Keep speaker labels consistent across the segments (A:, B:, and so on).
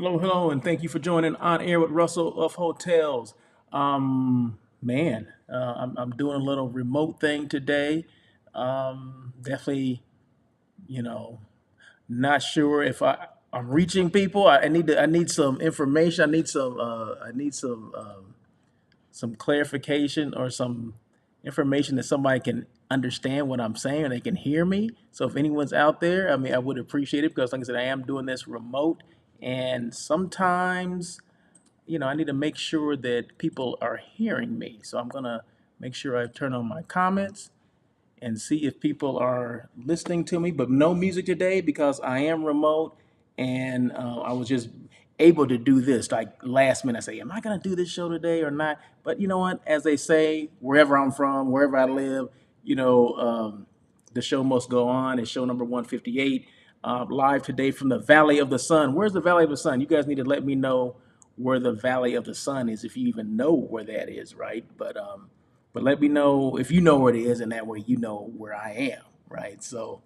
A: Hello, hello, and thank you for joining On Air with Russell of Hotels. I'm doing a little remote thing today. Definitely, you know, not sure if I'm reaching people. I need some information. I need some clarification or some information that somebody can understand what I'm saying and they can hear me. So if anyone's out there, I mean, I would appreciate it because, like I said, I am doing this remote, and sometimes, I need to make sure that people are hearing me. So I'm gonna make sure I turn on my comments and see if people are listening to me, but no music today because I am remote, and I was just able to do this like last minute. I say, am I going to do this show today or not? But you know what? As they say, wherever I'm from, wherever I live, you know, the show must go on. It's show number 158, live today from the Valley of the Sun. Where's the Valley of the Sun? You guys need to let me know where the Valley of the Sun is, if you even know where that is, right? But let me know if you know where it is, and that way you know where I am, right? So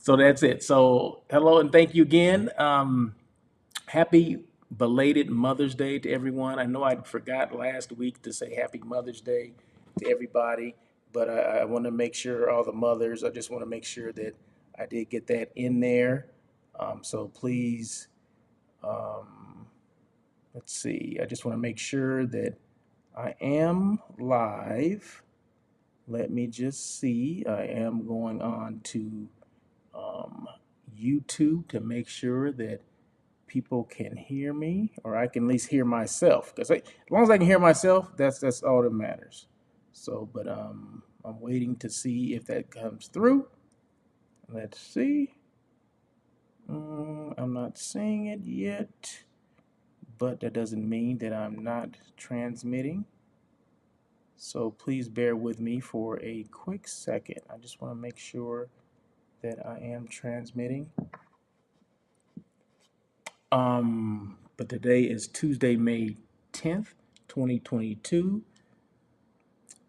A: that's it. So hello and thank you again. Happy belated Mother's Day to everyone. I know I forgot last week to say Happy Mother's Day to everybody, but I want to make sure all the mothers. I just want to make sure that I did get that in there. So please, let's see. I just want to make sure that I am live. Let me just see. I am going on to um, YouTube to make sure that people can hear me, or I can at least hear myself. Because as long as I can hear myself, that's all that matters. So, but I'm waiting to see if that comes through. Let's see. I'm not seeing it yet, but that doesn't mean that I'm not transmitting. So please bear with me for a quick second. I just want to make sure that I am transmitting. But today is Tuesday, May 10th, 2022.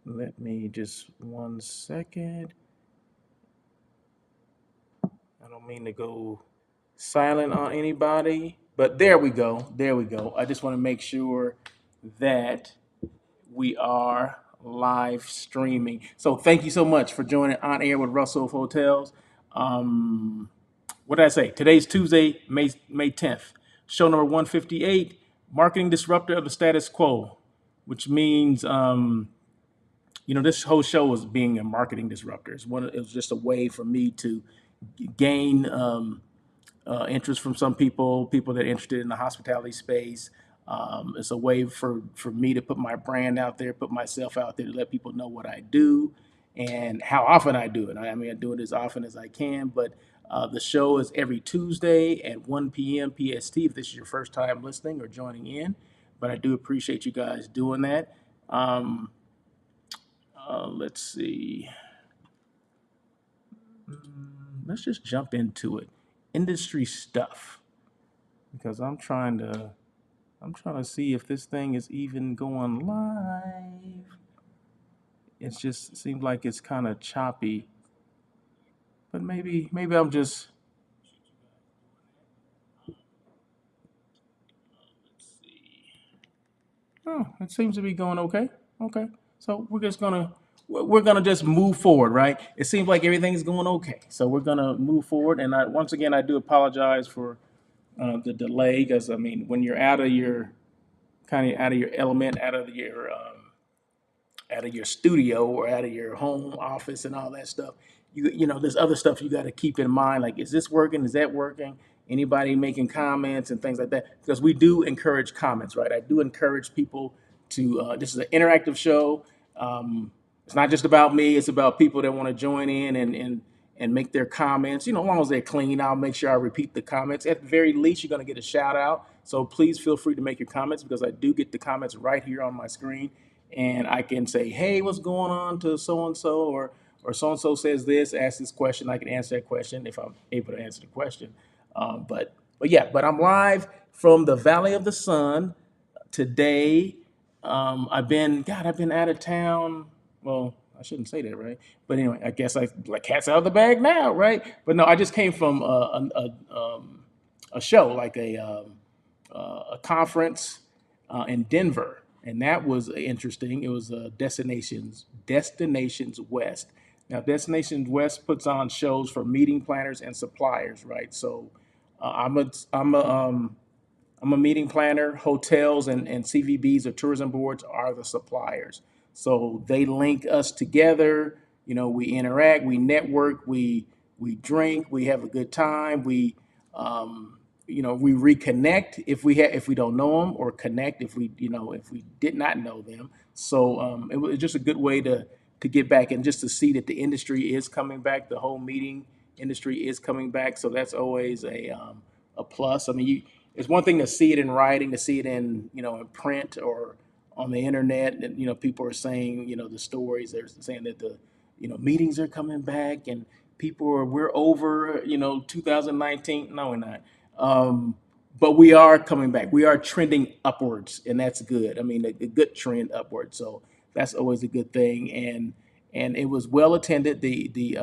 A: Let me just 1 second. I don't mean to go silent on anybody, but there we go. There we go. I just want to make sure that we are live streaming. So thank you so much for joining On Air with Russell of Hotels. Um, what did I say? Today's Tuesday, May 10th. Show number 158, Marketing Disruptor of the Status Quo, which means, this whole show is being a marketing disruptor. It was just a way for me to gain interest from some people that are interested in the hospitality space. It's a way for me to put my brand out there, put myself out there to let people know what I do and how often I do it. I mean, I do it as often as I can, but the show is every Tuesday at 1 p.m. PST if this is your first time listening or joining in. But I do appreciate you guys doing that. Um, let's see. Let's just jump into it. Industry stuff, because I'm trying to see if this thing is even going live. It just seems like it's kind of choppy, but maybe I'm just. Let's see. Oh, it seems to be going okay. Okay, so we're gonna just move forward, right? It seems like everything's going okay, so we're gonna move forward. And once again, I do apologize for the delay, because I mean, when you're out of your element, out of your studio or out of your home office and all that stuff, there's other stuff you got to keep in mind. Like, is this working? Is that working? Anybody making comments and things like that? Because we do encourage comments, right? I do encourage people to. This is an interactive show. It's not just about me. It's about people that want to join in and make their comments. As long as they're clean, I'll make sure I repeat the comments. At the very least, you're going to get a shout out. So please feel free to make your comments, because I do get the comments right here on my screen, and I can say, "Hey, what's going on to so and so?" or "So and so says this, ask this question." I can answer that question if I'm able to answer the question. But I'm live from the Valley of the Sun today. I've been out of town. Well, I shouldn't say that, right? But anyway, I guess I like cat's out of the bag now, right? But no, I just came from a show, like a conference in Denver, and that was interesting. It was Destinations West. Now, Destinations West puts on shows for meeting planners and suppliers, right? So, I'm a meeting planner. Hotels and CVBs or tourism boards are the suppliers. So they link us together. You know, we interact, we network, we drink, we have a good time. We reconnect if we don't know them, or connect if we did not know them. So it was just a good way to get back and just to see that the industry is coming back. The whole meeting industry is coming back. So that's always a plus. I mean, it's one thing to see it in writing, to see it in print or on the internet, and people are saying the stories. They're saying that the meetings are coming back, and we're over 2019. No, we're not. Um, but we are coming back. We are trending upwards, and that's good. I mean, a good trend upwards. So that's always a good thing. And it was well attended. The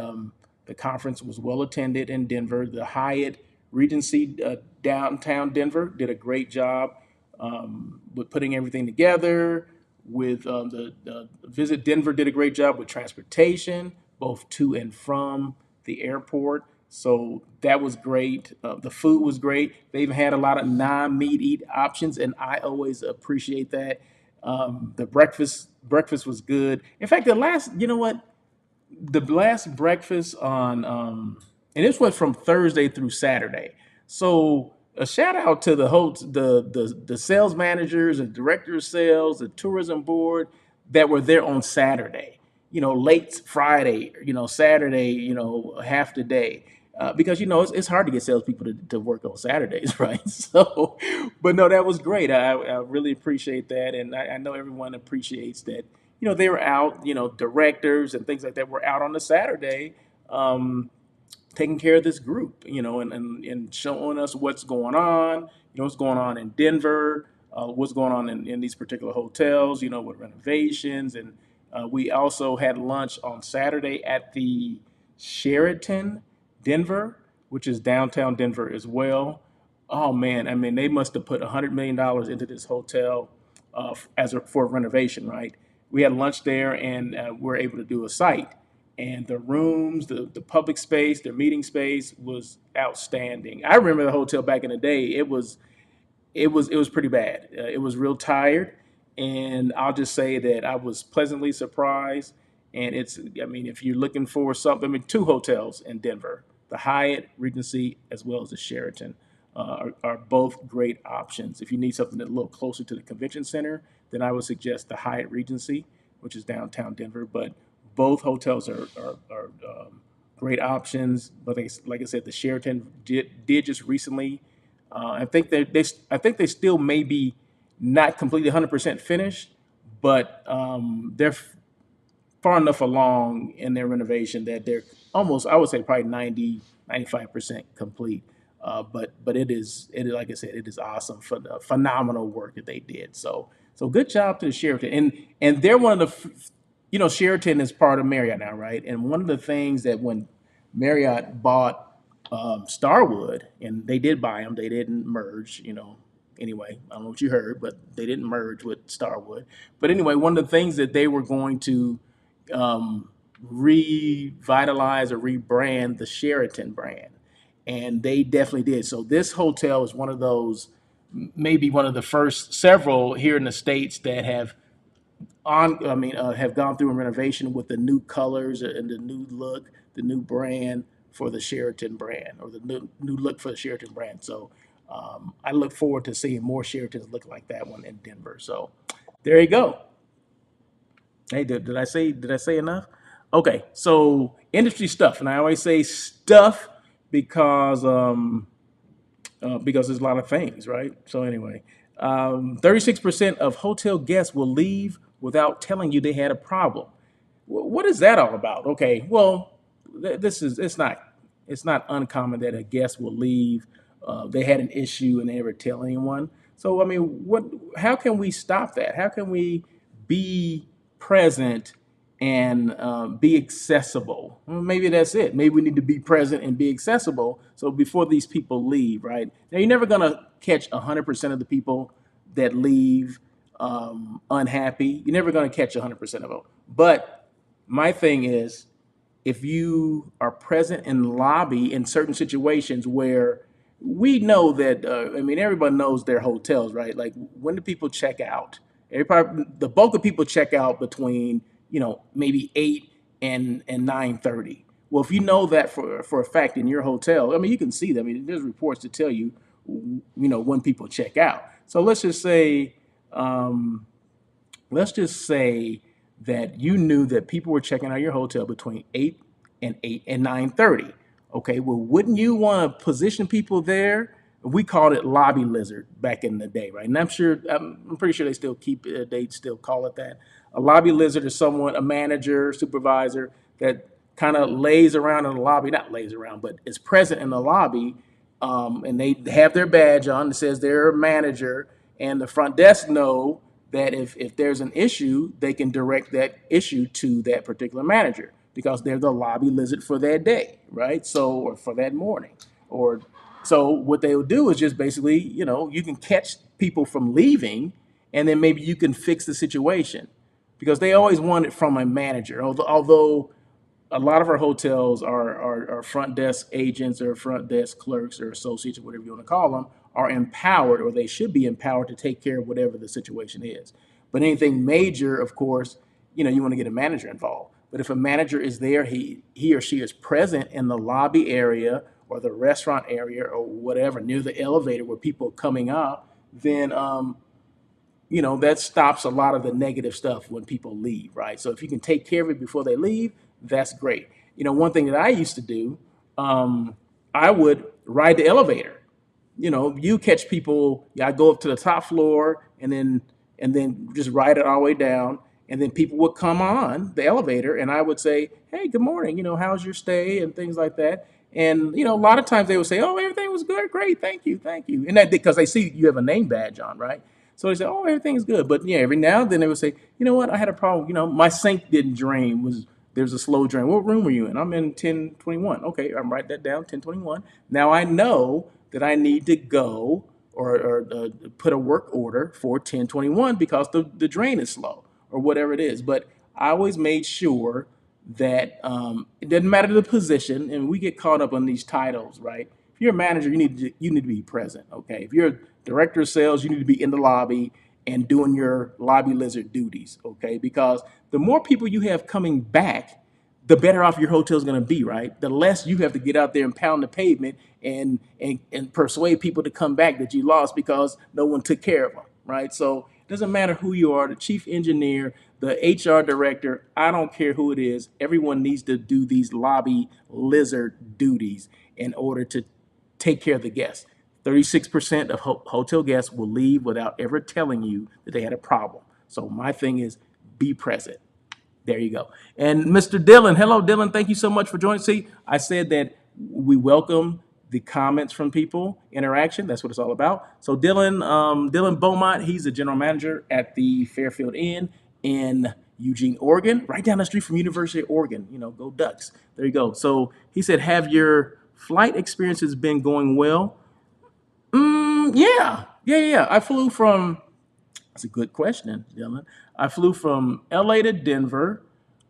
A: conference was well attended in Denver. The Hyatt Regency downtown Denver did a great job with putting everything together. With the Visit Denver did a great job with transportation, both to and from the airport. So that was great. The food was great. They even had a lot of non-meat eat options, and I always appreciate that. The breakfast was good. In fact, the last breakfast on and this was from Thursday through Saturday. So a shout out to the sales managers and director of sales, the tourism board that were there on Saturday. Late Friday, Saturday, half the day. Because it's hard to get salespeople to work on Saturdays, right? So, but no, that was great. I really appreciate that, and I know everyone appreciates that. They were out. Directors and things like that were out on the Saturday, um, taking care of this group, and showing us what's going on, what's going on in Denver, what's going on in these particular hotels, with renovations. And we also had lunch on Saturday at the Sheraton Denver, which is downtown Denver as well. Oh man, I mean, they must have put $100 million into this hotel for renovation, right? We had lunch there, and we're able to do a site. And the rooms, the public space, their meeting space was outstanding. I remember the hotel back in the day. It was pretty bad. It was real tired, and I'll just say that I was pleasantly surprised. And I mean, if you're looking for something, I mean, two hotels in Denver, the Hyatt Regency as well as the Sheraton, are both great options. If you need something that's a little closer to the convention center, then I would suggest the Hyatt Regency, which is downtown Denver. But both hotels are great options. But like I said, the Sheraton did just recently. I think they still may be not completely 100% finished, but they're far enough along in their renovation that they're almost, I would say, probably 90-95% complete. But it is like I said, it is awesome for the phenomenal work that they did. So good job to the Sheraton, and they're one of Sheraton is part of Marriott now, right? And one of the things that when Marriott bought Starwood, and they did buy them, they didn't merge, Anyway, I don't know what you heard, but they didn't merge with Starwood. But anyway, one of the things that they were going to revitalize or rebrand the Sheraton brand, and they definitely did. So this hotel is one of those, maybe one of the first several here in the states that have gone through a renovation with the new colors and the new look, the new brand for the Sheraton brand, or the new look for the Sheraton brand. So I look forward to seeing more Sheratons look like that one in Denver. So there you go. Hey, did I say enough? Okay, so industry stuff, and I always say stuff because because there's a lot of things, right? So anyway, 36% of hotel guests will leave without telling you they had a problem. What is that all about? Okay, well, this is it's not uncommon that a guest will leave. They had an issue and they never tell anyone. So I mean, How can we stop that? How can we be present and be accessible? Well, maybe that's it. Maybe we need to be present and be accessible. So before these people leave, right? Now you're never gonna catch 100% of the people that leave unhappy. You're never going to catch 100% of them. But my thing is, if you are present in the lobby in certain situations where we know that, I mean, everybody knows their hotels, right? Like, when do people check out? Everybody, the bulk of people check out between, maybe 8 and 9:30. Well, if you know that for a fact in your hotel, I mean, you can see that. I mean, there's reports to tell you, when people check out. So let's just say that you knew that people were checking out your hotel between 8 and 9:30. Okay, well, wouldn't you want to position people there? We called it lobby lizard back in the day, right? And I'm pretty sure they still call it that. A lobby lizard is someone, a manager, supervisor that kind of lays around in the lobby, not lays around, but is present in the lobby, and they have their badge on that says they're a manager, and the front desk know that if there's an issue, they can direct that issue to that particular manager because they're the lobby lizard for that day, right? So, or for that morning. Or so what they will do is just basically, you can catch people from leaving, and then maybe you can fix the situation because they always want it from a manager. Although a lot of our hotels are front desk agents or front desk clerks or associates or whatever you want to call them are empowered, or they should be empowered to take care of whatever the situation is. But anything major, of course, you want to get a manager involved. But if a manager is there, he or she is present in the lobby area or the restaurant area or whatever near the elevator where people are coming up, then that stops a lot of the negative stuff when people leave, right? So if you can take care of it before they leave, that's great. One thing that I used to do, I would ride the elevator. You catch people. Yeah, I go up to the top floor and then just ride it all the way down, and then people would come on the elevator, and I would say, "Hey, good morning. How's your stay?" and things like that. And a lot of times they would say, "Oh, everything was good, great, thank you," and that because they see you have a name badge on, right? So they say, "Oh, everything's good." But yeah, every now and then they would say, "You know what? I had a problem. My sink didn't drain. There's a slow drain. What room are you in?" "I'm in 1021. "Okay, I'm write that down, 1021. Now I know that I need to go or put a work order for 1021 because the drain is slow or whatever it is. But I always made sure that it doesn't matter the position, and we get caught up on these titles, right? If you're a manager, you need to be present. Okay, if you're a director of sales, you need to be in the lobby and doing your lobby lizard duties. Okay, because the more people you have coming back, the better off your hotel is going to be, right? The less you have to get out there and pound the pavement and persuade people to come back that you lost because no one took care of them, right? So it doesn't matter who you are, the chief engineer, the HR director, I don't care who it is. Everyone needs to do these lobby lizard duties in order to take care of the guests. 36% of hotel guests will leave without ever telling you that they had a problem. So my thing is be present. There you go. And Mr. Dillon, hello, Dillon. Thank you so much for joining. See, I said that we welcome the comments from people, interaction. That's what it's all about. So Dillon Beaumont, he's the general manager at the Fairfield Inn in Eugene, Oregon, right down the street from University of Oregon. Go Ducks. There you go. So he said, have your flight experiences been going well? Yeah. I flew from. That's a good question, Dylan. I flew from LA to Denver.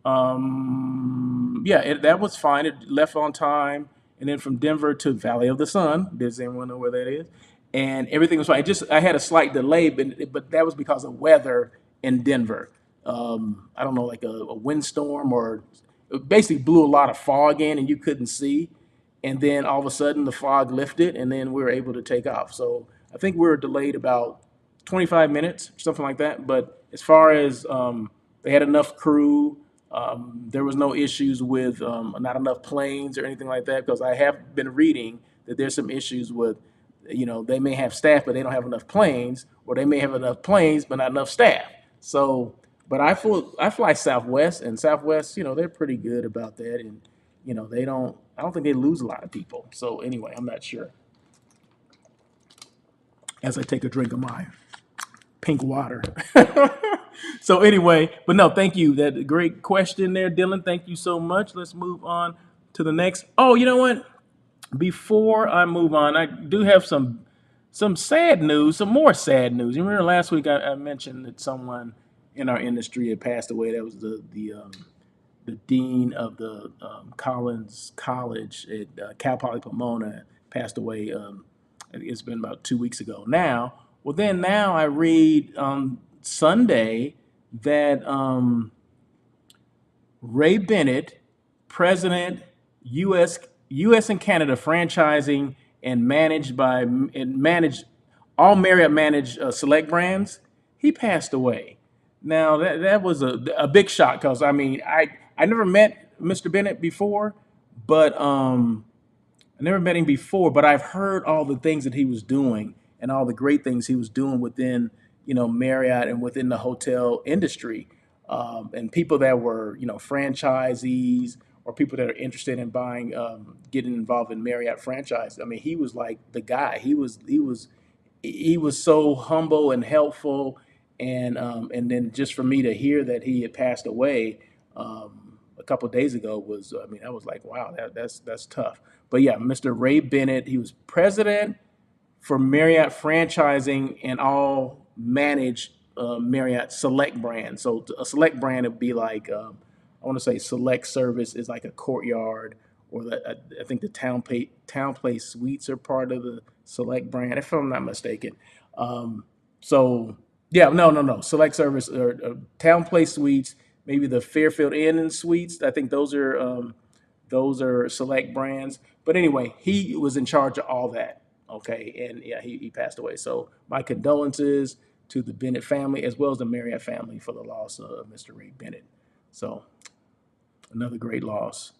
A: That was fine. It left on time. And then from Denver to Valley of the Sun. Does anyone know where that is? And everything was fine. I had a slight delay, but that was because of weather in Denver. I don't know, like a windstorm, or it basically blew a lot of fog in and you couldn't see. And then all of a sudden the fog lifted and then we were able to take off. So I think we were delayed about 25 minutes, something like that. But as far as they had enough crew, there was no issues with not enough planes or anything like that, because I have been reading that there's some issues with, they may have staff, but they don't have enough planes, or they may have enough planes, but not enough staff. So, but I fly Southwest, and Southwest, they're pretty good about that. And, I don't think they lose a lot of people. So anyway, I'm not sure. As I take a drink of my pink water. So anyway, but no, thank you. That great question there, Dylan. Thank you so much. Let's move on to the next. Oh, you know what? Before I move on, I do have some some sad news, some more sad news. You remember last week I mentioned that someone in our industry had passed away. That was the dean of the Collins College at Cal Poly Pomona passed away. It's been about 2 weeks ago now. Well, then now I read Sunday that Ray Bennett, president, U.S. and Canada franchising and managed all Marriott managed select brands. He passed away. Now that was a big shock because I mean I never met Mr. Bennett before, but I never met him before, but I've heard all the things that he was doing and all the great things he was doing within, Marriott and within the hotel industry, and people that were, franchisees or people that are interested in buying, getting involved in Marriott franchise. I mean, he was like the guy. He was so humble and helpful, and then just for me to hear that he had passed away a couple of days ago was, I mean, I was like, wow, that's tough. But yeah, Mr. Ray Bennett, he was president for Marriott franchising and all managed Marriott select brand. So a select brand would be like, I want to say select service is like a courtyard, or I think the town place suites are part of the select brand, if I'm not mistaken. So yeah, no. Select service or town place suites, maybe the Fairfield Inn and Suites. I think those are select brands. But anyway, he was in charge of all that. Okay, and yeah, he passed away. So my condolences to the Bennett family as well as the Marriott family for the loss of Mr. Ray Bennett. So another great loss.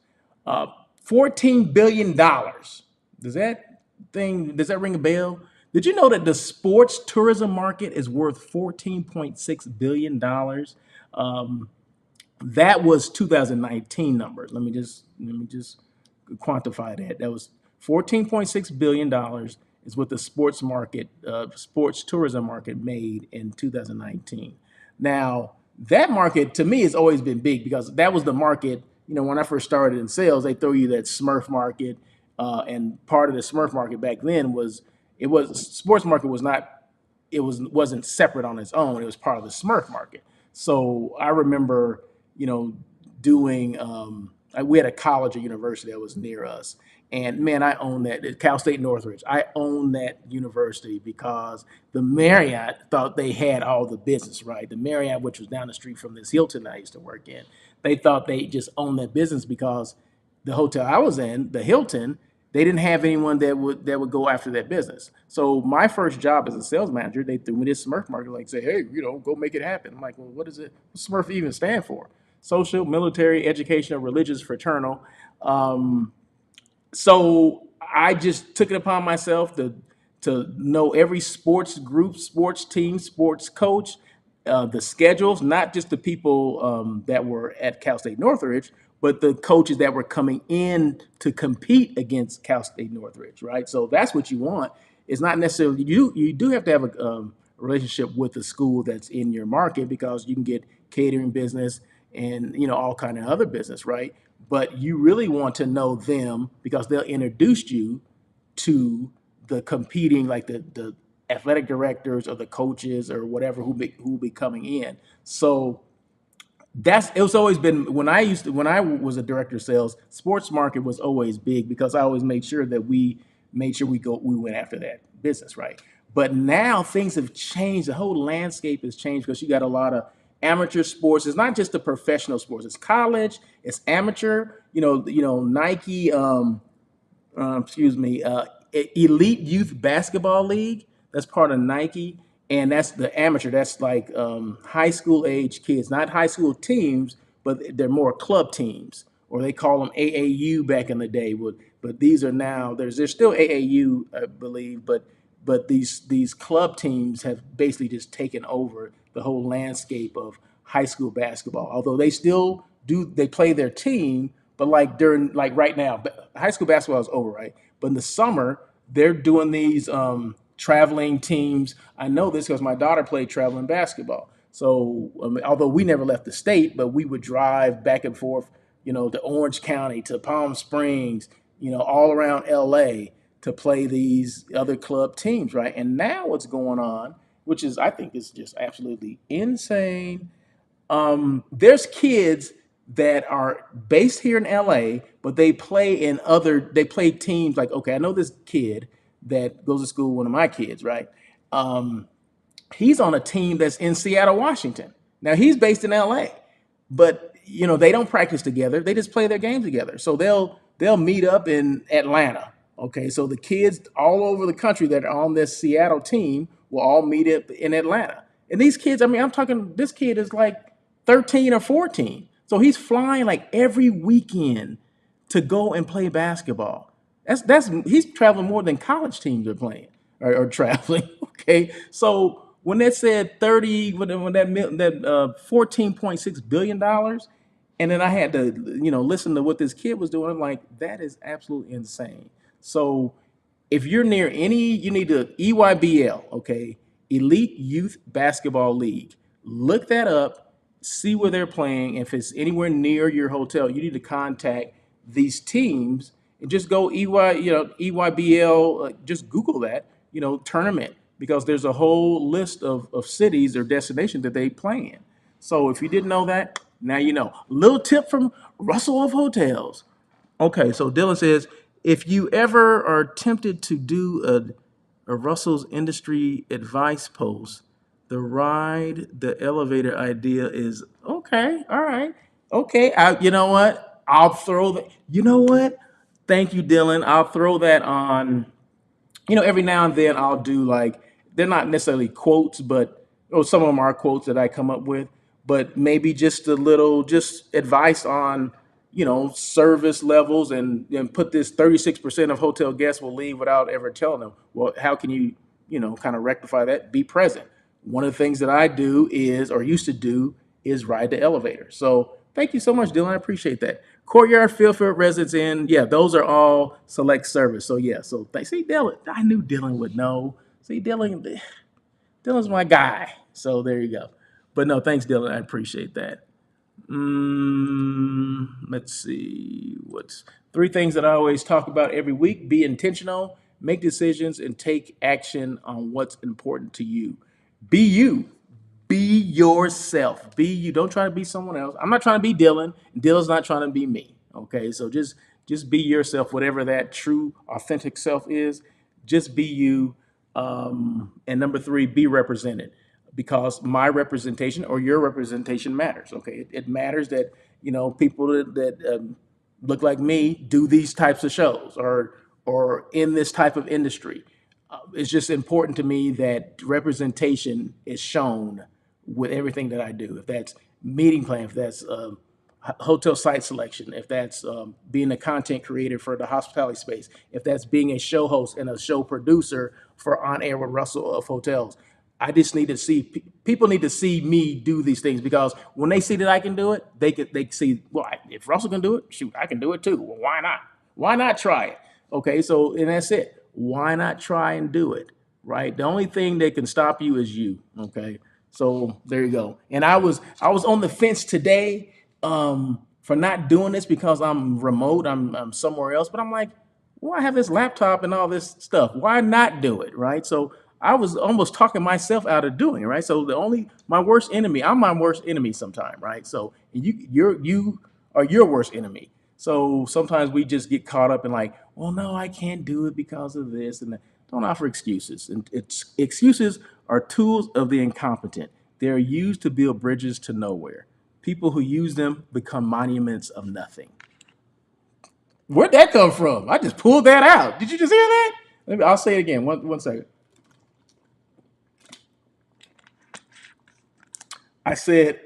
A: $14 billion. Does that ring a bell? Did you know that the sports tourism market is worth $14.6 billion? That was 2019 numbers. Let me just quantify that. That was $14.6 billion is what the sports tourism market made in 2019. Now, that market to me has always been big because that was the market. When I first started in sales, they throw you that Smurf market, and part of the Smurf market back then was sports market was not wasn't separate on its own. It was part of the Smurf market. So I remember, doing. We had a college or university that was near us, and man, I own that at Cal State Northridge. I own that university because the Marriott thought they had all the business, right? The Marriott, which was down the street from this Hilton I used to work in, they thought they just owned that business because the hotel I was in, the Hilton, they didn't have anyone that would go after that business. So my first job as a sales manager, they threw me this Smurf market, like say, hey, go make it happen. I'm like, well, what is it? What does Smurf even stand for? Social, military, educational, religious, fraternal. So I just took it upon myself to know every sports group, sports team, sports coach, the schedules, not just the people that were at Cal State Northridge, but the coaches that were coming in to compete against Cal State Northridge, right? So that's what you want. It's not necessarily you do have to have a relationship with the school that's in your market because you can get catering business and all kind of other business, right? But you really want to know them because they'll introduce you to the competing, like the athletic directors or the coaches or whatever who be coming in. So it was always been when I was a director of sales, sports market was always big because I always made sure that we went after that business, right? But now things have changed. The whole landscape has changed because you got a lot of amateur sports. It's not just the professional sports. It's college. It's amateur. Nike. Elite Youth Basketball League. That's part of Nike, and that's the amateur. That's like high school age kids, not high school teams, but they're more club teams, or they call them AAU back in the day. But these are now there's still AAU, I believe, but these club teams have basically just taken over the whole landscape of high school basketball. Although they play their team, but like right now, high school basketball is over, right? But in the summer, they're doing these traveling teams. I know this because my daughter played traveling basketball. So although we never left the state, but we would drive back and forth, to Orange County, to Palm Springs, all around LA to play these other club teams, right? And now what's going on, which is I think is just absolutely insane. There's kids that are based here in LA, but they play teams like, okay, I know this kid that goes to school, one of my kids, right? He's on a team that's in Seattle, Washington. Now he's based in LA, but they don't practice together. They just play their games together. So they'll meet up in Atlanta. Okay, so the kids all over the country that are on this Seattle team will all meet up in Atlanta. And these kids, I mean, I'm talking. This kid is like 13 or 14, so he's flying like every weekend to go and play basketball. That's he's traveling more than college teams are playing or traveling. Okay, so when that said 30, when that 14.6 billion dollars, and then I had to listen to what this kid was doing, I'm like, that is absolutely insane. So if you're near any, you need to EYBL, okay, Elite Youth Basketball League. Look that up, see where they're playing. If it's anywhere near your hotel, you need to contact these teams and just go EYBL. Just Google that, tournament, because there's a whole list of cities or destinations that they play in. So if you didn't know that, now you know. Little tip from Russell of Hotels. Okay, so Dylan says, if you ever are tempted to do a Russell's industry advice post, the elevator idea is okay. All right, okay. You know what? I'll throw that. You know what? Thank you, Dylan. I'll throw that on. Every now and then I'll do, like, they're not necessarily quotes, but some of them are quotes that I come up with, but maybe just a little, just advice on, service levels, and put this 36% of hotel guests will leave without ever telling them. Well, how can you, kind of rectify that? Be present. One of the things that I do is, or used to do, is ride the elevator. So thank you so much, Dylan. I appreciate that. Courtyard, Fieldfield, Residence Inn. Yeah, those are all select service. So yeah, so see, Dylan, I knew Dylan would know. See, Dylan's my guy. So there you go. But no, thanks, Dylan. I appreciate that. Let's see. What's three things that I always talk about every week? Be intentional, make decisions, and take action on what's important to you. Be you. Be yourself. Be you. Don't try to be someone else. I'm not trying to be Dylan. Dylan's not trying to be me. Okay, so just be yourself, whatever that true, authentic self is. Just be you. And number three, be represented, because my representation or your representation matters. Okay, it matters that people that look like me do these types of shows or in this type of industry. It's just important to me that representation is shown with everything that I do. If that's meeting plan, if that's hotel site selection, if that's being a content creator for the hospitality space, if that's being a show host and a show producer for On Air with Russell of Hotels. I just need to see people need to see me do these things, because when they see that I can do it, they see, well, if Russell can do it, shoot, I can do it too. Well, why not? Why not try it? Okay, so and that's it. Why not try and do it? Right. The only thing that can stop you is you. Okay. So there you go. And I was on the fence today for not doing this because I'm remote. I'm somewhere else. But I'm like, well, I have this laptop and all this stuff. Why not do it? Right. So I was almost talking myself out of doing it. Right. So my worst enemy. I'm my worst enemy sometime. Right. So you are your worst enemy. So sometimes we just get caught up in like, well, no, I can't do it because of this and that. Don't offer excuses. And excuses are tools of the incompetent. They are used to build bridges to nowhere. People who use them become monuments of nothing. Where'd that come from? I just pulled that out. Did you just hear that? I'll say it again. One second. I said,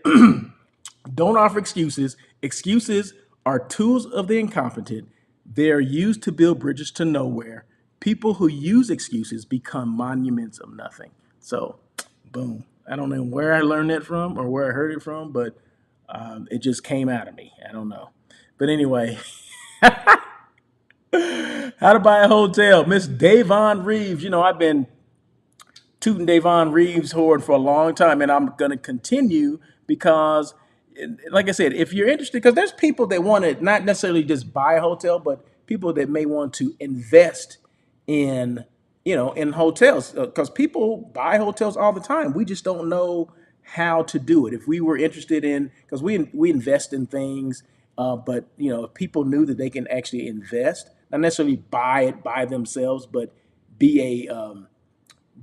A: don't offer excuses. Excuses are tools of the incompetent. They are used to build bridges to nowhere. People who use excuses become monuments of nothing. So, boom. I don't know where I learned that from or where I heard it from, but it just came out of me. I don't know. But anyway, how to buy a hotel. Miss Davon Reeves. I've been tooting Davon Reeves' horn for a long time, and I'm going to continue because, like I said, if you're interested, because there's people that want to not necessarily just buy a hotel, but people that may want to invest in in hotels, because people buy hotels all the time. We just don't know how to do it. If we were interested in, because we invest in things, but if people knew that they can actually invest, not necessarily buy it by themselves, but be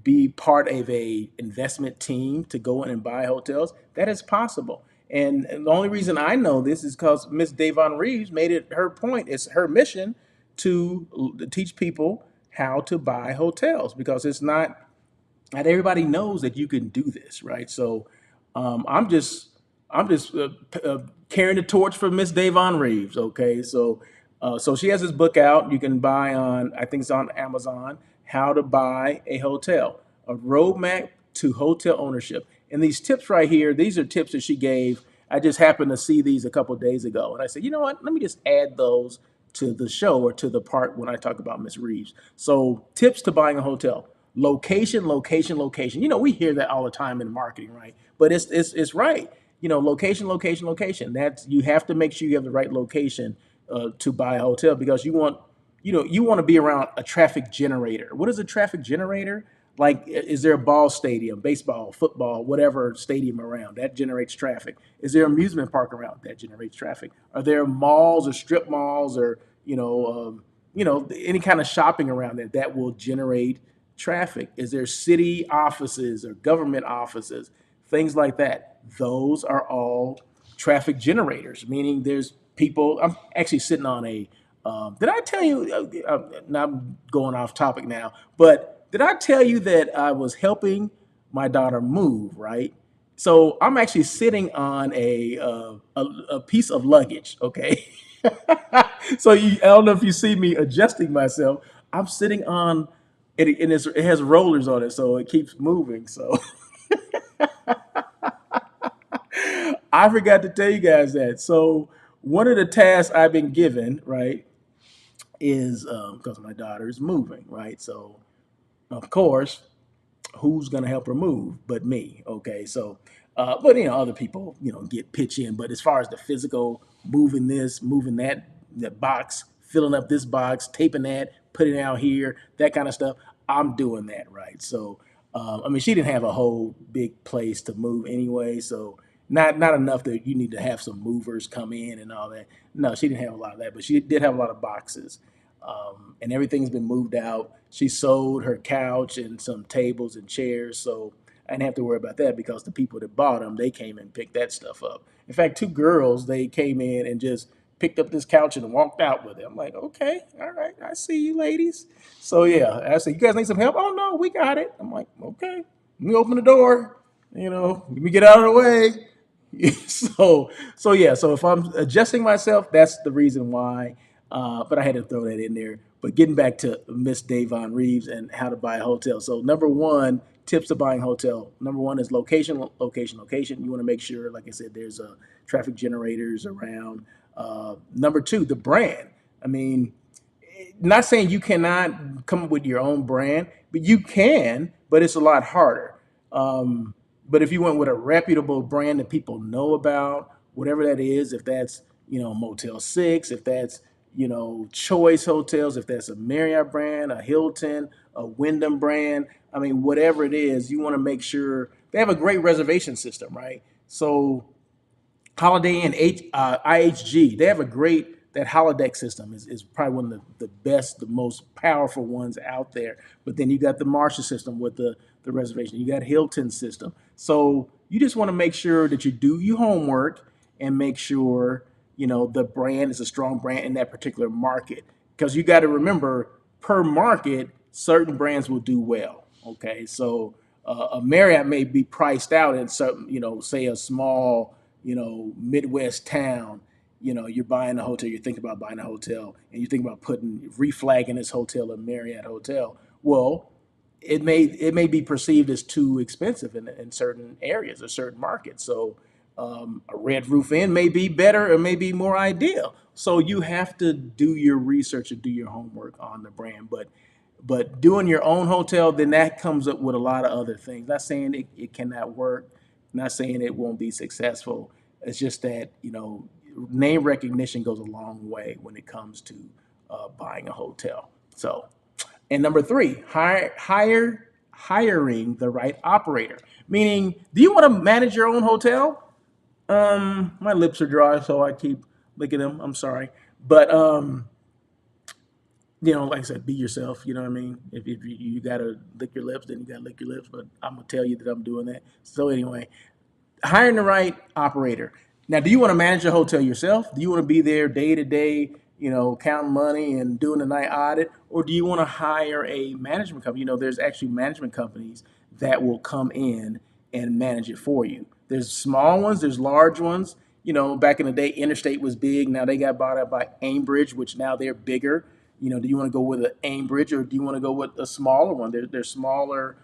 A: be part of a investment team to go in and buy hotels, that is possible. And the only reason I know this is because Miss Davon Reeves made it her point. It's her mission to teach people how to buy hotels, because it's not everybody knows that you can do this, right? So I'm just carrying the torch for Miss Davon Reeves. Okay, so she has this book out. You can buy on, I think it's on Amazon. How to Buy a Hotel: A Roadmap to Hotel Ownership. And these tips right here, these are tips that she gave. I just happened to see these a couple of days ago, and I said, you know what? Let me just add those to the show, or to the part when I talk about Miss Reeves. So, tips to buying a hotel: location, location, location. We hear that all the time in marketing, right? But it's right. Location, location, location. That's, you have to make sure you have the right location to buy a hotel, because you want to be around a traffic generator. What is a traffic generator? Like, is there a ball stadium, baseball, football, whatever stadium around that generates traffic? Is there an amusement park around that generates traffic? Are there malls or strip malls, or any kind of shopping around there that will generate traffic? Is there city offices or government offices, things like that? Those are all traffic generators, meaning there's people. I'm actually sitting on a. Did I tell you? Now I'm going off topic now, but did I tell you that I was helping my daughter move? Right. So I'm actually sitting on a piece of luggage. Okay. So I don't know if you see me adjusting myself. I'm sitting on it, and it has rollers on it, so it keeps moving. So I forgot to tell you guys that. So one of the tasks I've been given, right, is because my daughter is moving, right? So of course, who's going to help her move but me? Okay, so but other people get pitch in, but as far as the physical, moving this, moving that box, filling up this box, taping that, putting it out here, that kind of stuff, I'm doing that, right? So I mean, she didn't have a whole big place to move anyway, so not enough that you need to have some movers come in and all that. No, she didn't have a lot of that, but she did have a lot of boxes, and everything's been moved out. She sold her couch and some tables and chairs, so I didn't have to worry about that, because the people that bought them, they came and picked that stuff up. In fact, two girls, they came in and just picked up this couch and walked out with it. I'm like, okay, all right, I see you ladies. So yeah, I said, you guys need some help? Oh no, we got it. I'm like, okay, let me open the door. Let me get out of the way. So yeah, so if I'm adjusting myself, that's the reason why. But I had to throw that in there. But getting back to Miss Davon Reeves and how to buy a hotel. So number one, tips to buying a hotel. Number one is location, location, location. You want to make sure, like I said, there's traffic generators around. Number two, the brand. I mean, not saying you cannot come up with your own brand, but you can, but it's a lot harder. But if you went with a reputable brand that people know about, whatever that is, if that's Motel Six, if that's Choice Hotels, if that's a Marriott brand, a Hilton, a Wyndham brand, I mean, whatever it is, you want to make sure they have a great reservation system, right? So Holiday Inn, IHG, they have a great, that holodeck system is probably one of the best, the most powerful ones out there. But then you got the Marshall system with the reservation. You got Hilton system. So you just want to make sure that you do your homework and make sure the brand is a strong brand in that particular market. Because you got to remember, per market, certain brands will do well. Okay, so a Marriott may be priced out in certain, say a small, Midwest town. You're buying a hotel, you're thinking about buying a hotel, and you think about reflagging this hotel a Marriott hotel. Well, it may be perceived as too expensive in certain areas or certain markets. So a Red Roof Inn may be better or may be more ideal. So you have to do your research and do your homework on the brand. But doing your own hotel, then that comes up with a lot of other things. Not saying it cannot work, not saying it won't be successful. It's just that, name recognition goes a long way when it comes to buying a hotel. So And number three, hiring the right operator. Meaning, do you want to manage your own hotel? My lips are dry, so I keep licking them. I'm sorry, but like I said, be yourself. You know what I mean? If you gotta lick your lips, then you gotta lick your lips. But I'm gonna tell you that I'm doing that. So anyway, hiring the right operator. Now, do you want to manage your hotel yourself? Do you want to be there day to day, counting money and doing the night audit? Or do you want to hire a management company? There's actually management companies that will come in and manage it for you. There's small ones, there's large ones. Back in the day, Interstate was big. Now they got bought up by Aimbridge, which now they're bigger. Do you want to go with an Aimbridge or do you want to go with a smaller one? There's smaller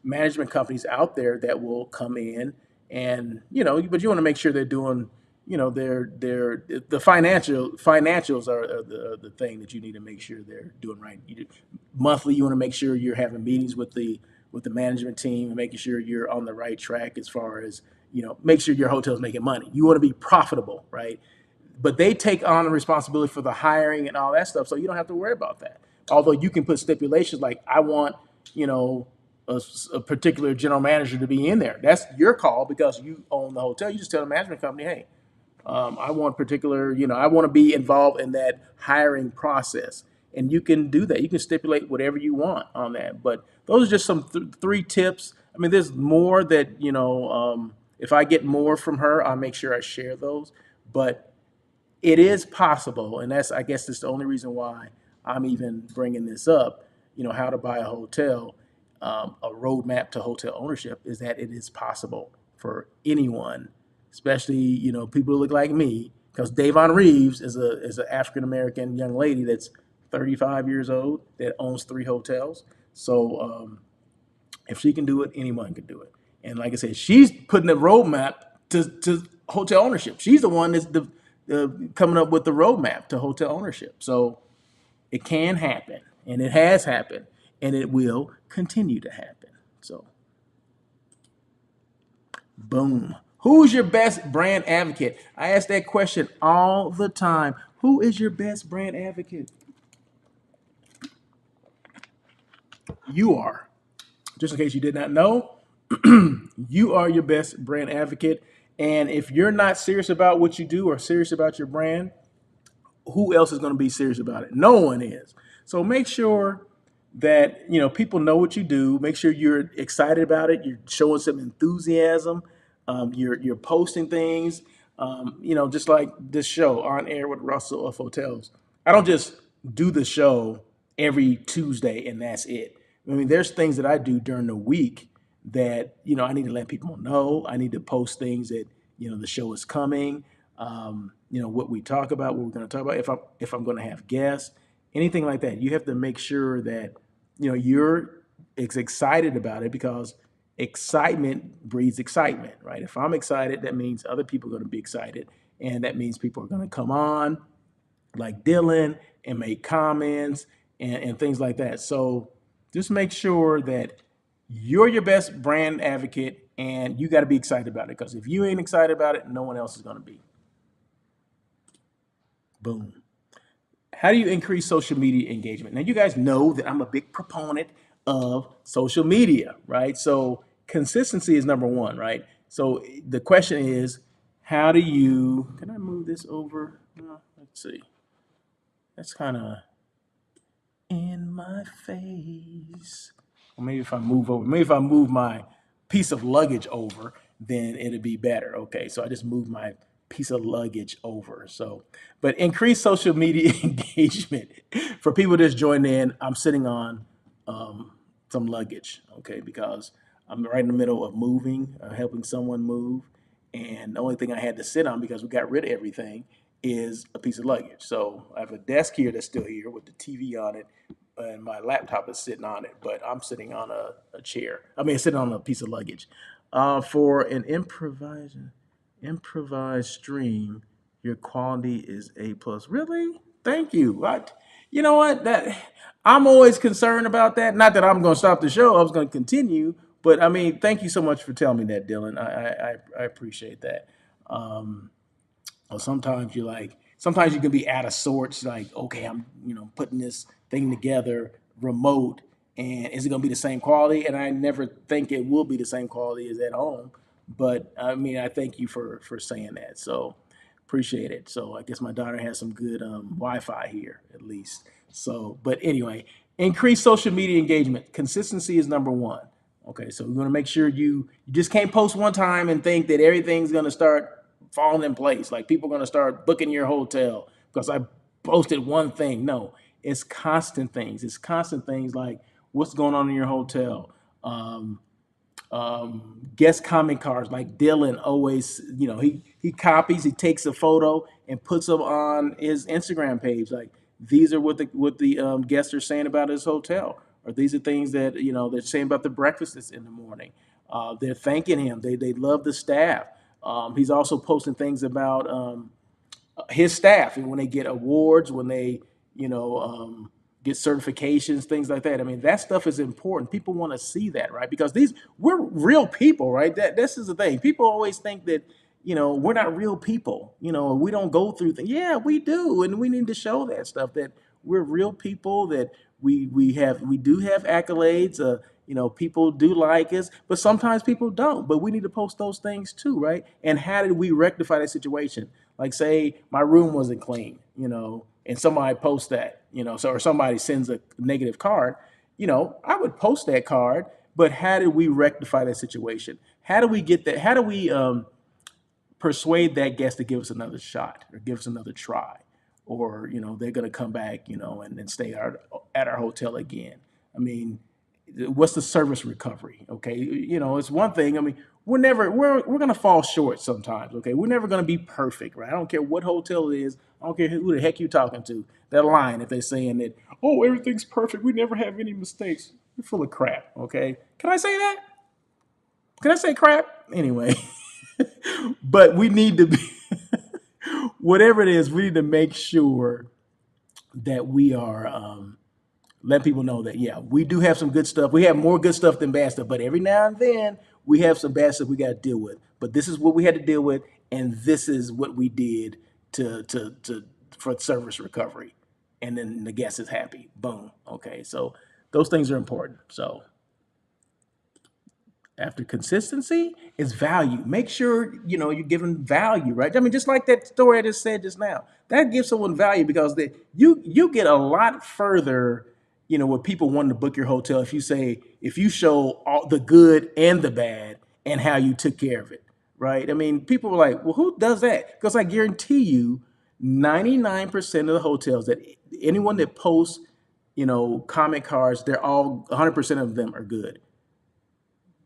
A: management companies out there that will come in and but you want to make sure they're doing their the financials are the thing that you need to make sure they're doing right. Monthly, you want to make sure you're having meetings with the management team and making sure you're on the right track as far as make sure your hotel's making money. You want to be profitable, right? But they take on the responsibility for the hiring and all that stuff, so you don't have to worry about that. Although you can put stipulations like, I want, you know, a particular general manager to be in there. That's your call because you own the hotel. You just tell the management company, hey, I want particular, I want to be involved in that hiring process. And you can do that. You can stipulate whatever you want on that. But those are just some three tips. I mean, there's more that, if I get more from her, I'll make sure I share those. But it is possible, and I guess that's the only reason why I'm even bringing this up. How to buy a hotel, a roadmap to hotel ownership is that it is possible for anyone, especially people who look like me. Because Davon Reeves is an African American young lady that's 35 years old that owns 3 hotels. So if she can do it, anyone can do it. And like I said, she's putting a roadmap to hotel ownership. She's the one that's coming up with the roadmap to hotel ownership. So it can happen, and it has happened, and it will continue to happen. So, boom. Who's your best brand advocate? I ask that question all the time. Who is your best brand advocate? You are. Just in case you did not know, you are your best brand advocate. And if you're not serious about what you do or serious about your brand, who else is going to be serious about it? No one is. So make sure that people know what you do. Make sure you're excited about it. You're showing some enthusiasm. You're posting things. Just like this show, On Air with Russell of Hotels. I don't just do the show every Tuesday and that's it. I mean, there's things that I do during the week that I need to let people know. I need to post things that the show is coming. What we talk about, what we're going to talk about. If I'm going to have guests, anything like that, you have to make sure that you're excited about it because excitement breeds excitement, right? If I'm excited, that means other people are going to be excited, and that means people are going to come on, like Dylan, and make comments and things like that. So just make sure that you're your best brand advocate, and you got to be excited about it because if you ain't excited about it, no one else is going to be. Boom. How do you increase social media engagement? Now, you guys know that I'm a big proponent of social media, right? So consistency is number one, right? So the question is, how do you, can I move this over? Let's see. That's kind of in my face. Or maybe if I move over, maybe if I move my piece of luggage over, then it'd be better. Okay, so I just moved my piece of luggage over. So, but increase social media engagement. For people that's joined in, I'm sitting on some luggage, okay, because I'm right in the middle of moving, helping someone move. And the only thing I had to sit on because we got rid of everything is a piece of luggage. So I have a desk here that's still here with the TV on it, and my laptop is sitting on it, but I'm sitting on a chair. I mean, sitting on a piece of luggage. For an improvised stream, your quality is A plus. Really? Thank you. What? You know what? That I'm always concerned about that. Not that I'm going to stop the show. I was going to continue, but I mean, thank you so much for telling me that, Dylan. I appreciate that. Or sometimes you're like, sometimes you can be out of sorts. Like, okay, I'm putting this thing together remote, and is it going to be the same quality? And I never think it will be the same quality as at home. But I mean, I thank you for saying that. So appreciate it. So I guess my daughter has some good Wi-Fi here at least. So, but anyway, increase social media engagement. Consistency is number one. Okay, so we're going to make sure you just can't post one time and think that everything's going to start falling in place. Like people are going to start booking your hotel because I posted one thing. No, it's constant things. It's constant things like what's going on in your hotel. Um, Guest comment cards like Dylan always, he copies, he takes a photo and puts them on his Instagram page. Like these are what the guests are saying about his hotel, or these are things that they're saying about the breakfasts in the morning. They're thanking him. They love the staff. He's also posting things about his staff and when they get awards, when they you know get certifications, things like that. I mean, that stuff is important. People want to see that, right? Because these we're real people, right? That this is the thing. People always think that we're not real people. We don't go through things. Yeah, we do, and we need to show that stuff that we're real people. That we do have accolades. People do like us, but sometimes people don't. But we need to post those things too, right? And how did we rectify that situation? Like, say my room wasn't clean, and somebody posts that, or somebody sends a negative card, I would post that card. But how did we rectify that situation? How do we get that? How do we persuade that guest to give us another shot or give us another try, or they're going to come back, and stay at our hotel again? I mean, what's the service recovery? Okay, it's one thing. I mean, we're going to fall short sometimes. Okay, we're never going to be perfect, right? I don't care what hotel it is. I don't care who the heck you're talking to. They're lying if they're saying that, oh, everything's perfect, we never have any mistakes. You're full of crap. Okay, can I say that? Can I say crap? Anyway, but we need to be whatever it is. We need to make sure that we are let people know that, yeah, we do have some good stuff. We have more good stuff than bad stuff, but every now and then we have some bad stuff we got to deal with. But this is what we had to deal with, and this is what we did to for service recovery, and then the guest is happy. Boom. Okay, so those things are important. So after consistency is value. Make sure you're giving value, right? I mean, just like that story I just said just now, that gives someone value because you get a lot further, with people wanting to book your hotel if you show all the good and the bad and how you took care of it, right? I mean, people were like, well, who does that? Because I guarantee you, 99% of the hotels that anyone that posts, comment cards, they're all 100% of them are good.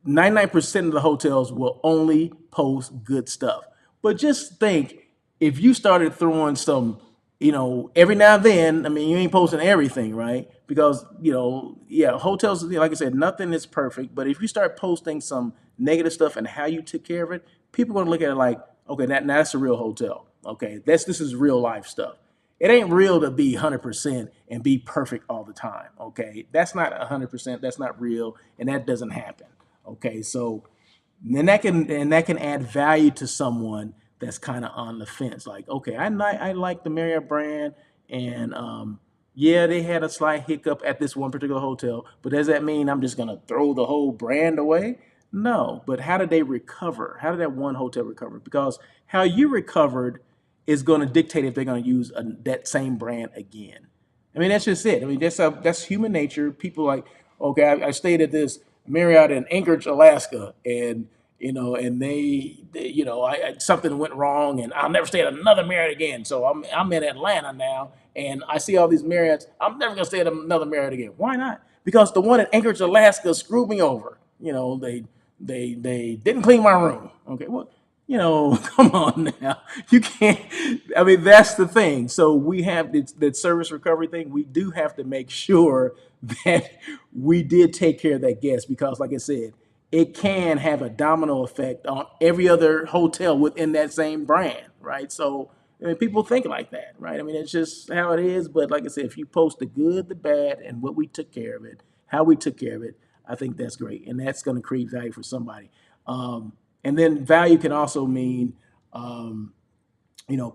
A: 99% of the hotels will only post good stuff. But just think if you started throwing some, every now and then, I mean, you ain't posting everything, right? Because, yeah, hotels, like I said, nothing is perfect. But if you start posting some negative stuff and how you took care of it, people are going to look at it like, okay, that's a real hotel. Okay, this is real life stuff. It ain't real to be 100% and be perfect all the time. Okay, that's not 100%. That's not real, and that doesn't happen. Okay, so then that can add value to someone that's kind of on the fence. Like, okay, I like the Marriott brand, and yeah, they had a slight hiccup at this one particular hotel, but does that mean I'm just gonna throw the whole brand away? No, but how did they recover? How did that one hotel recover? Because how you recovered is going to dictate if they're going to use that same brand again. I mean, that's just it. I mean, that's human nature. People like, okay, I stayed at this Marriott in Anchorage, Alaska, and and they something went wrong, and I'll never stay at another Marriott again. So I'm in Atlanta now, and I see all these Marriotts. I'm never gonna stay at another Marriott again. Why not? Because the one in Anchorage, Alaska, screwed me over. They didn't clean my room. Okay, well, come on now. You can't. I mean, that's the thing. So we have that service recovery thing. We do have to make sure that we did take care of that guest because, like I said, it can have a domino effect on every other hotel within that same brand, right? So I mean, people think like that, right? I mean, it's just how it is. But like I said, if you post the good, the bad, and what we took care of it, how we took care of it, I think that's great, and that's going to create value for somebody. And then value can also mean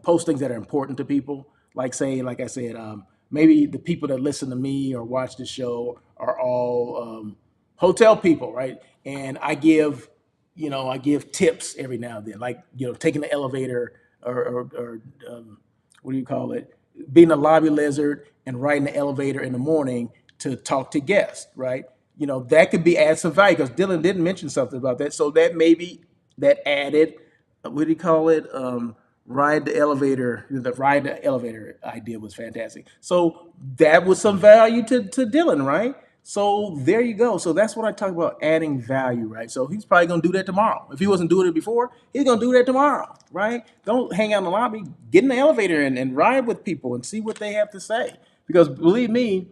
A: post things that are important to people. Like say, like I said, maybe the people that listen to me or watch the show are all hotel people, right? And I give tips every now and then, like taking the elevator or what do you call it? Being a lobby lizard and riding the elevator in the morning to talk to guests, right? That could be add some value because Dylan didn't mention something about that. So that maybe that added, what do you call it? Ride the elevator. The ride the elevator idea was fantastic. So that was some value to Dylan, right? So there you go. So that's what I talk about, adding value, right? So he's probably gonna do that tomorrow. If he wasn't doing it before, he's gonna do that tomorrow, right? Don't hang out in the lobby. Get in the elevator and ride with people and see what they have to say. Because believe me,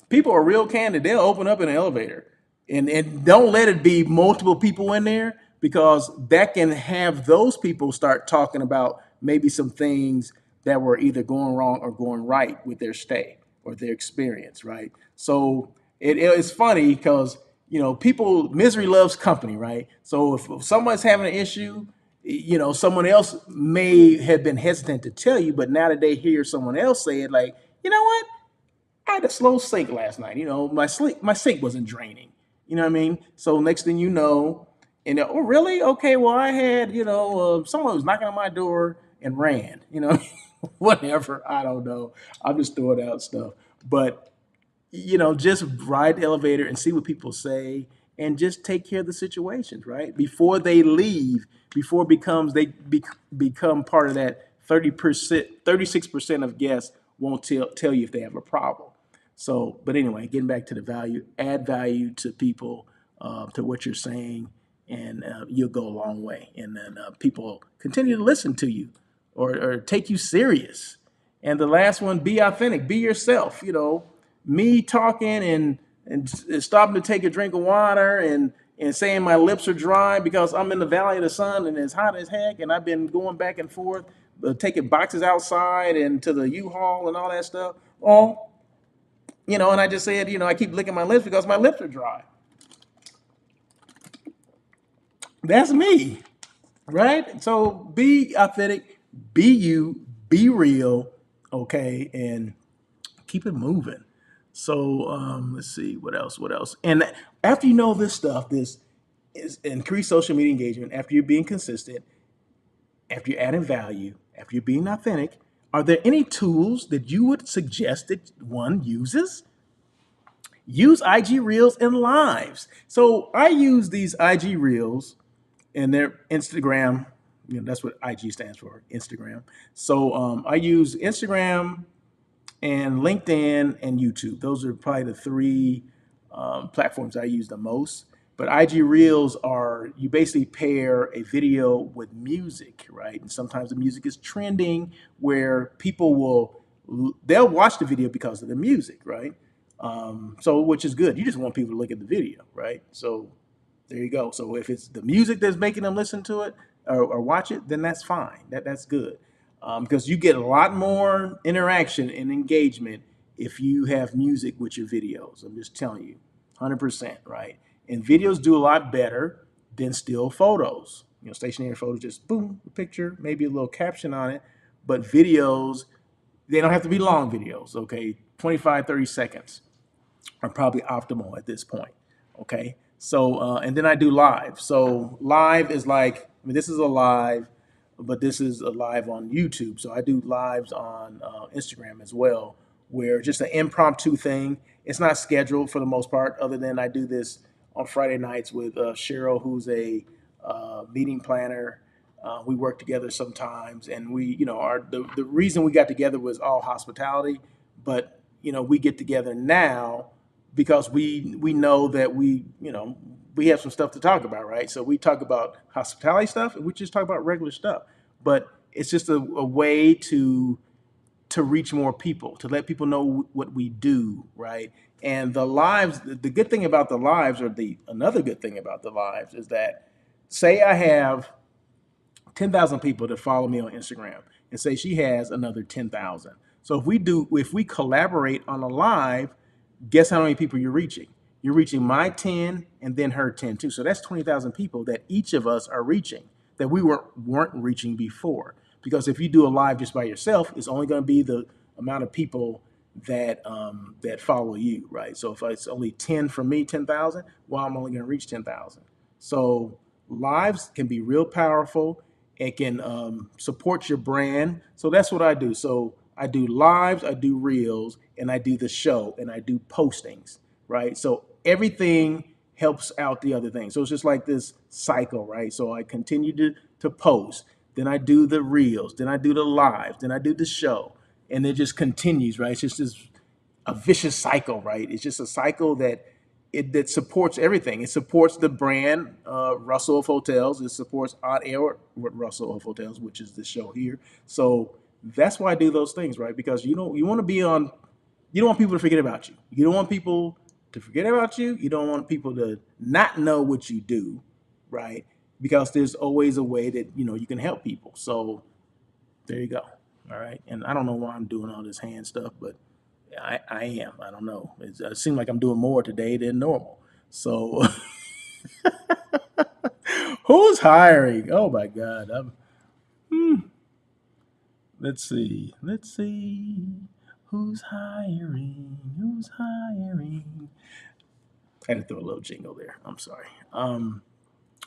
A: people are real candid. They'll open up in an elevator, and don't let it be multiple people in there because that can have those people start talking about maybe some things that were either going wrong or going right with their stay or their experience, right? So it's funny because people, misery loves company, right? So if someone's having an issue, someone else may have been hesitant to tell you, but now that they hear someone else say it, like, you know what? I had a slow sink last night. My sink wasn't draining. You know what I mean? So next thing you know, and oh really? Okay, well I had someone was knocking on my door and ran. Whatever. I don't know. I'm just throwing out stuff. But just ride the elevator and see what people say and just take care of the situations, right? Before they leave, before it becomes become part of that 30%, 36% of guests won't tell you if they have a problem. So, but anyway, getting back to the value, add value to people, to what you're saying, and you'll go a long way. And then people continue to listen to you or take you serious. And the last one, be authentic, be yourself. Me talking and stopping to take a drink of water and saying my lips are dry because I'm in the valley of the sun and it's hot as heck, and I've been going back and forth, taking boxes outside and to the U-Haul and all that stuff. Well, and I just said, I keep licking my lips because my lips are dry. That's me, right? So be authentic, be you, be real, okay, and keep it moving. So let's see what else. What else? And after you know this stuff, this is increased social media engagement. After you're being consistent, after you're adding value, after you're being authentic, are there any tools that you would suggest that one uses? Use IG Reels and Lives. So I use these IG Reels and their Instagram. That's what IG stands for, Instagram. So I use Instagram and LinkedIn and YouTube. Those are probably the three platforms I use the most. But IG Reels are, you basically pair a video with music, right? And sometimes the music is trending where they'll watch the video because of the music, right? So which is good. You just want people to look at the video, right? So there you go. So if it's the music that's making them listen to it or watch it, then that's fine. That's good. Because you get a lot more interaction and engagement if you have music with your videos. I'm just telling you, 100%, right? And videos do a lot better than still photos. Stationary photos, just boom, a picture, maybe a little caption on it. But videos, they don't have to be long videos, okay? 25, 30 seconds are probably optimal at this point. Okay. So, and then I do live. So live is like, this is a live, but this is a live on YouTube. So I do lives on Instagram as well, where just an impromptu thing. It's not scheduled for the most part, other than I do this on Friday nights with Cheryl, who's a meeting planner. We work together sometimes, and we, the reason we got together was all hospitality, but we get together now because we know that we have some stuff to talk about, right? So we talk about hospitality stuff, and we just talk about regular stuff. But it's just a way to reach more people, to let people know what we do, right? And the lives, the good thing about the lives, or the another good thing about the lives, is that say I have 10,000 people that follow me on Instagram, and say she has another 10,000. So if we collaborate on a live, guess how many people you're reaching? You're reaching my 10 and then her 10 too. So that's 20,000 people that each of us are reaching that we weren't reaching before. because if you do a live just by yourself, it's only going to be the amount of people that follow you, right? So if it's only 10 for me, 10,000, well, I'm only going to reach 10,000. So lives can be real powerful. It can support your brand. So that's what I do. So I do lives, I do reels, and I do the show, and I do postings, right? So everything helps out the other thing. So it's just like this cycle, right? So I continue to post, then I do the reels, then I do the live, then I do the show, and it just continues, right? It's just this a vicious cycle, right? It's just a cycle that supports everything. It supports the brand, Russell of Hotels. It supports On Air with Russell of Hotels, which is the show here. So that's why I do those things, right? Because you want to be on. You don't want people to forget about you. You don't want people to forget about you. You don't want people to not know what you do, right? Because there's always a way that you can help people. So there you go. All right. And I don't know why I'm doing all this hand stuff, but I am. I don't know. It seems like I'm doing more today than normal. So who's hiring? Oh my God. Let's see. Let's see. Who's hiring? Who's hiring? I had to throw a little jingle there. I'm sorry.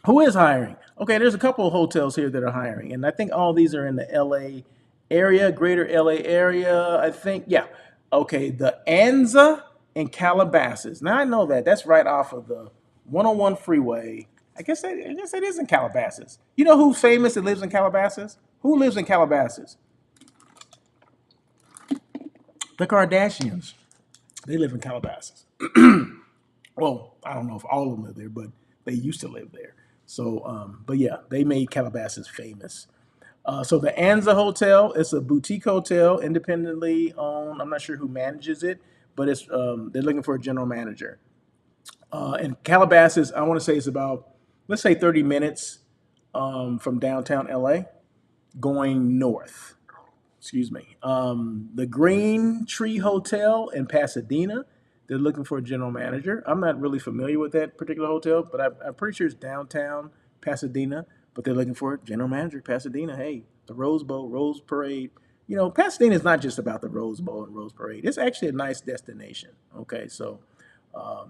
A: Who is hiring? Okay, there's a couple of hotels here that are hiring, and I think all these are in the LA area, greater LA area. I think, yeah. Okay, the Anza in Calabasas. Now I know that. That's right off of the 101 freeway. I guess it is in Calabasas. You know who's famous that lives in Calabasas? Who lives in Calabasas? The Kardashians. They live in Calabasas. Well, I don't know if all of them live there, but they used to live there. So, but yeah, they made Calabasas famous. So the Anza Hotel, it's a boutique hotel, independently owned. I'm not sure who manages it, but it's they're looking for a general manager. And Calabasas, I want to say it's about, let's say 30 minutes from downtown LA going north. Excuse me. The Green Tree Hotel in Pasadena. They're looking for a general manager. I'm not really familiar with that particular hotel, but I'm pretty sure it's downtown Pasadena. But they're looking for a general manager, Pasadena. Hey, the Rose Bowl, Rose Parade. Pasadena is not just about the Rose Bowl and Rose Parade. It's actually a nice destination. Okay, so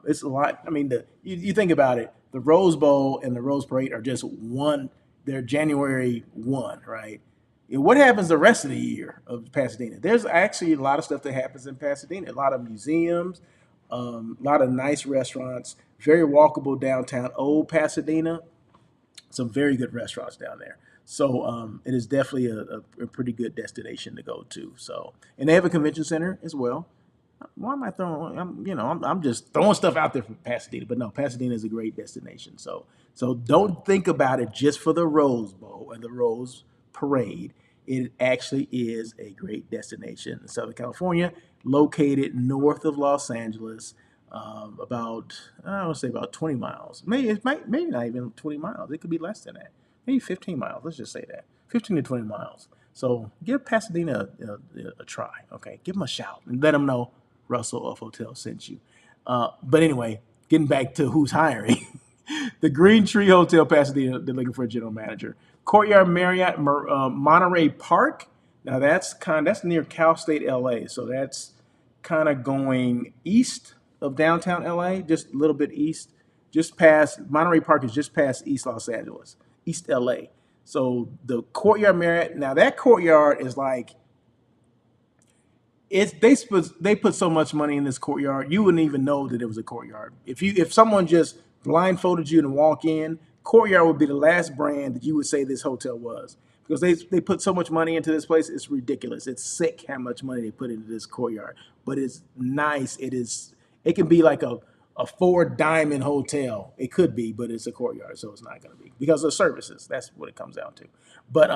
A: it's a lot. I mean, you think about it. The Rose Bowl and the Rose Parade are just one. They're January 1, right? What happens the rest of the year of Pasadena? There's actually a lot of stuff that happens in Pasadena. A lot of museums, a lot of nice restaurants, very walkable downtown old Pasadena. Some very good restaurants down there. So it is definitely a pretty good destination to go to. So, and they have a convention center as well. Why am I throwing? I'm just throwing stuff out there for Pasadena, but no, Pasadena is a great destination. So don't think about it just for the Rose Bowl and the Rose Parade. It actually is a great destination in Southern California, located north of Los Angeles, about I would say about 20 miles. Maybe not even 20 miles. It could be less than that. Maybe 15 miles. Let's just say that 15 to 20 miles. So give Pasadena a try. Okay, give them a shout and let them know Russell of Hotel sent you. But anyway, getting back to who's hiring. The Green Tree Hotel Pasadena, they're looking for a general manager. Courtyard Marriott Monterey Park. Now that's near Cal State LA. So that's kind of going east of downtown LA, just a little bit east. Just past Monterey Park is just past East Los Angeles, East LA. So the Courtyard Marriott, now that courtyard is like they put so much money in this courtyard, you wouldn't even know that it was a courtyard. If someone just blindfolded you and walk in, Courtyard would be the last brand that you would say this hotel was, because they put so much money into this place. It's ridiculous. It's sick how much money they put into this Courtyard, but it's nice. It can be like a four diamond hotel. It could be, but it's a Courtyard, so it's not going to be because of services. That's what it comes down to. But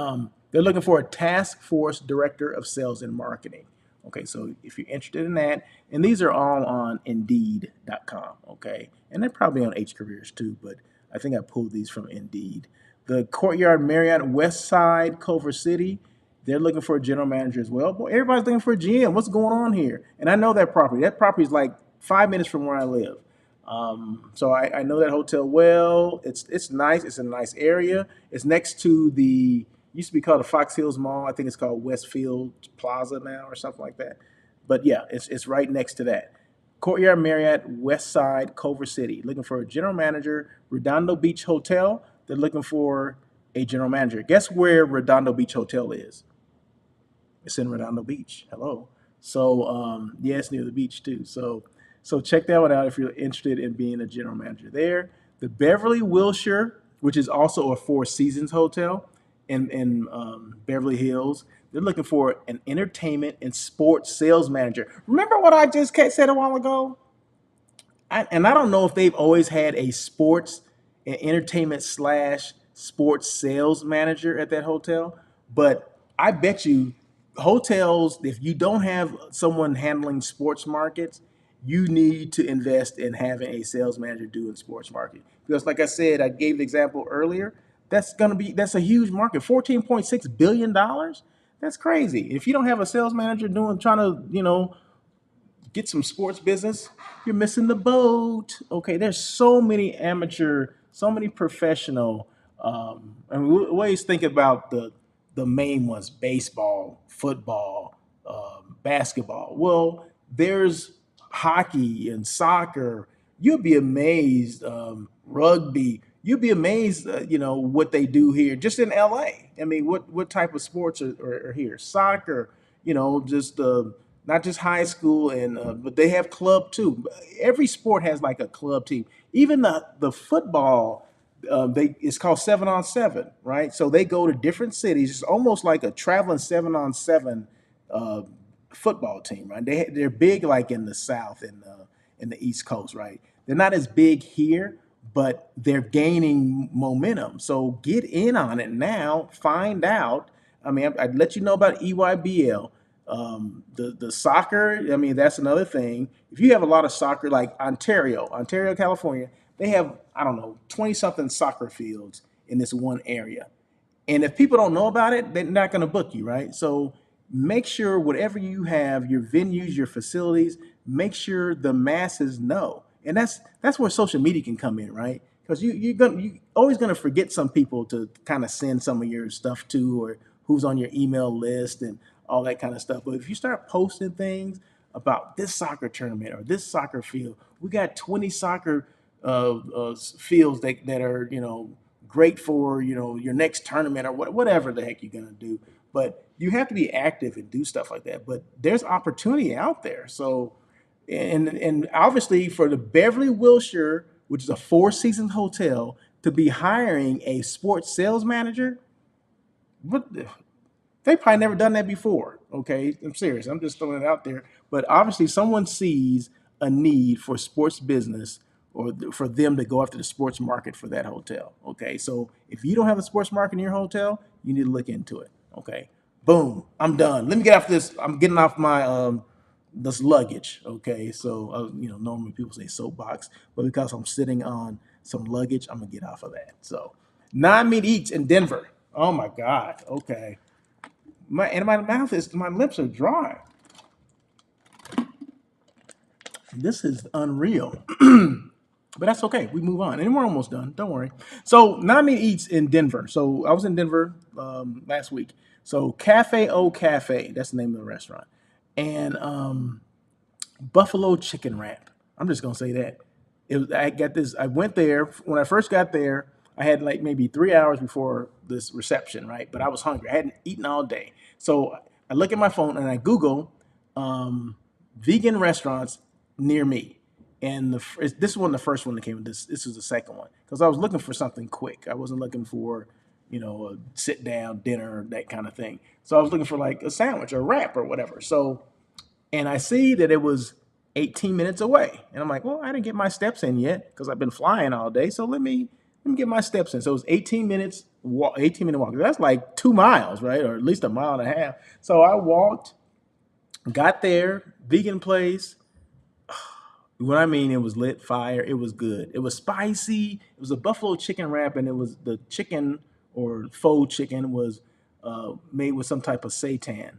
A: they're looking for a task force director of sales and marketing. Okay, so if you're interested in that, and these are all on Indeed.com, okay, and they're probably on H Careers too, but I think I pulled these from Indeed. The Courtyard Marriott West Side, Culver City, they're looking for a general manager as well. Boy, everybody's looking for a GM. What's going on here? And I know that property. That property is like 5 minutes from where I live. So I know that hotel well. It's nice. It's a nice area. It's next to the used to be called the Fox Hills Mall. I think it's called Westfield Plaza now or something like that. But yeah, it's right next to that. Courtyard Marriott, West Side, Culver City. Looking for a general manager. Redondo Beach Hotel. They're looking for a general manager. Guess where Redondo Beach Hotel is? It's in Redondo Beach. Hello. So yeah, it's near the beach too. So check that one out if you're interested in being a general manager there. The Beverly Wilshire, which is also a Four Seasons hotel in Beverly Hills. They're looking for an entertainment and sports sales manager. Remember what I just said a while ago? And I don't know if they've always had a sports and entertainment slash sports sales manager at that hotel, but I bet you hotels, if you don't have someone handling sports markets, you need to invest in having a sales manager doing sports market. Because like I said, I gave the example earlier, that's a huge market. $14.6 billion. That's crazy. If you don't have a sales manager trying to, get some sports business, you're missing the boat. Okay, there's so many amateur, so many professional. And we always think about the main ones: baseball, football, basketball. Well, there's hockey and soccer. You'd be amazed. Rugby. You'd be amazed. What they do here, just in LA. I mean, what type of sports are here? Soccer. Just not just high school but they have club too. Every sport has like a club team. Even the football, they it's called 7-on-7, right? So they go to different cities. It's almost like a traveling 7-on-7 uh, football team, right? They're big like in the South and in the East Coast, right? They're not as big here, but they're gaining momentum. So get in on it now. Find out. I mean, I'd let you know about EYBL. The soccer, I mean, that's another thing. If you have a lot of soccer, like Ontario, California, they have, I don't know, 20 something soccer fields in this one area. And if people don't know about it, they're not going to book you, right? So make sure whatever you have, your venues, your facilities, make sure the masses know. And that's where social media can come in, right? Because you always gonna forget some people to kind of send some of your stuff to, or who's on your email list and all that kind of stuff. But if you start posting things about this soccer tournament or this soccer field, we got 20 soccer fields that are great for your next tournament or whatever the heck you're gonna do. But you have to be active and do stuff like that. But there's opportunity out there. So and obviously for the Beverly Wilshire, which is a four-season hotel, to be hiring a sports sales manager, what they probably never done that before. Okay, I'm serious. I'm just throwing it out there. But obviously, someone sees a need for sports business or for them to go after the sports market for that hotel. Okay, so if you don't have a sports market in your hotel, you need to look into it. Okay, boom. I'm done. Let me get off this. I'm getting off my this luggage. Okay, so normally people say soapbox, but because I'm sitting on some luggage, I'm gonna get off of that. So, Nami Eats in Denver. Oh my God. Okay. My lips are dry. This is unreal. But that's okay. We move on. And we're almost done. Don't worry. So Nami Eats in Denver. So I was in Denver last week. So Cafe O Cafe, that's the name of the restaurant. And buffalo chicken wrap. I'm just gonna say that. I got this. I went there when I first got there. I had like maybe 3 hours before this reception, right? But I was hungry. I hadn't eaten all day, so I look at my phone and I Google vegan restaurants near me. And this wasn't the first one that came. This was the second one because I was looking for something quick. I wasn't looking for a sit down dinner, that kind of thing. So I was looking for like a sandwich or a wrap or whatever. So and I see that it was 18 minutes away. And I'm like, well, I didn't get my steps in yet because I've been flying all day. So let me get my steps in. So it was 18 minutes, 18-minute walk. That's like 2 miles, right? Or at least a mile and a half. So I walked, got there, vegan place. What I mean, it was lit fire. It was good. It was spicy. It was a buffalo chicken wrap, and it was the chicken or faux chicken was made with some type of seitan,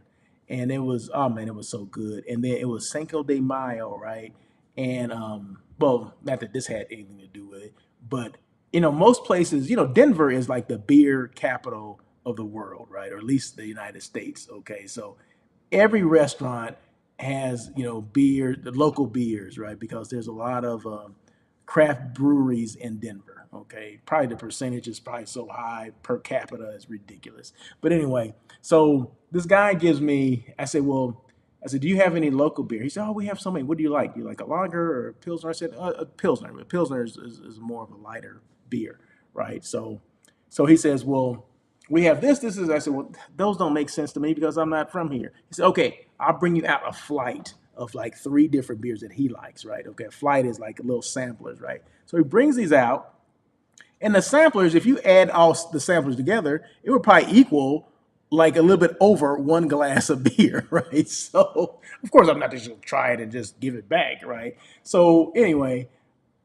A: and it was oh man, it was so good. And then it was Cinco de Mayo, right? And well, not that this had anything to do with it, but most places, Denver is like the beer capital of the world, right? Or at least the United States. Okay, so every restaurant has, beer, the local beers, right? Because there's a lot of craft breweries in Denver. Okay, probably the percentage is probably so high per capita is ridiculous. But anyway, so this guy gives me. I said, do you have any local beer? He said, oh, we have so many. What do you like? Do you like a lager or a pilsner? I said, a pilsner. A pilsner is more of a lighter beer, right? So he says, well, we have this is. I said, well, those don't make sense to me because I'm not from here. He said, okay, I'll bring you out a flight of like three different beers that he likes, right? Okay, a flight is like a little samplers, right? So he brings these out, and the samplers, if you add all the samplers together, it would probably equal like a little bit over one glass of beer, right? So of course I'm not just gonna try it and just give it back, right? So anyway,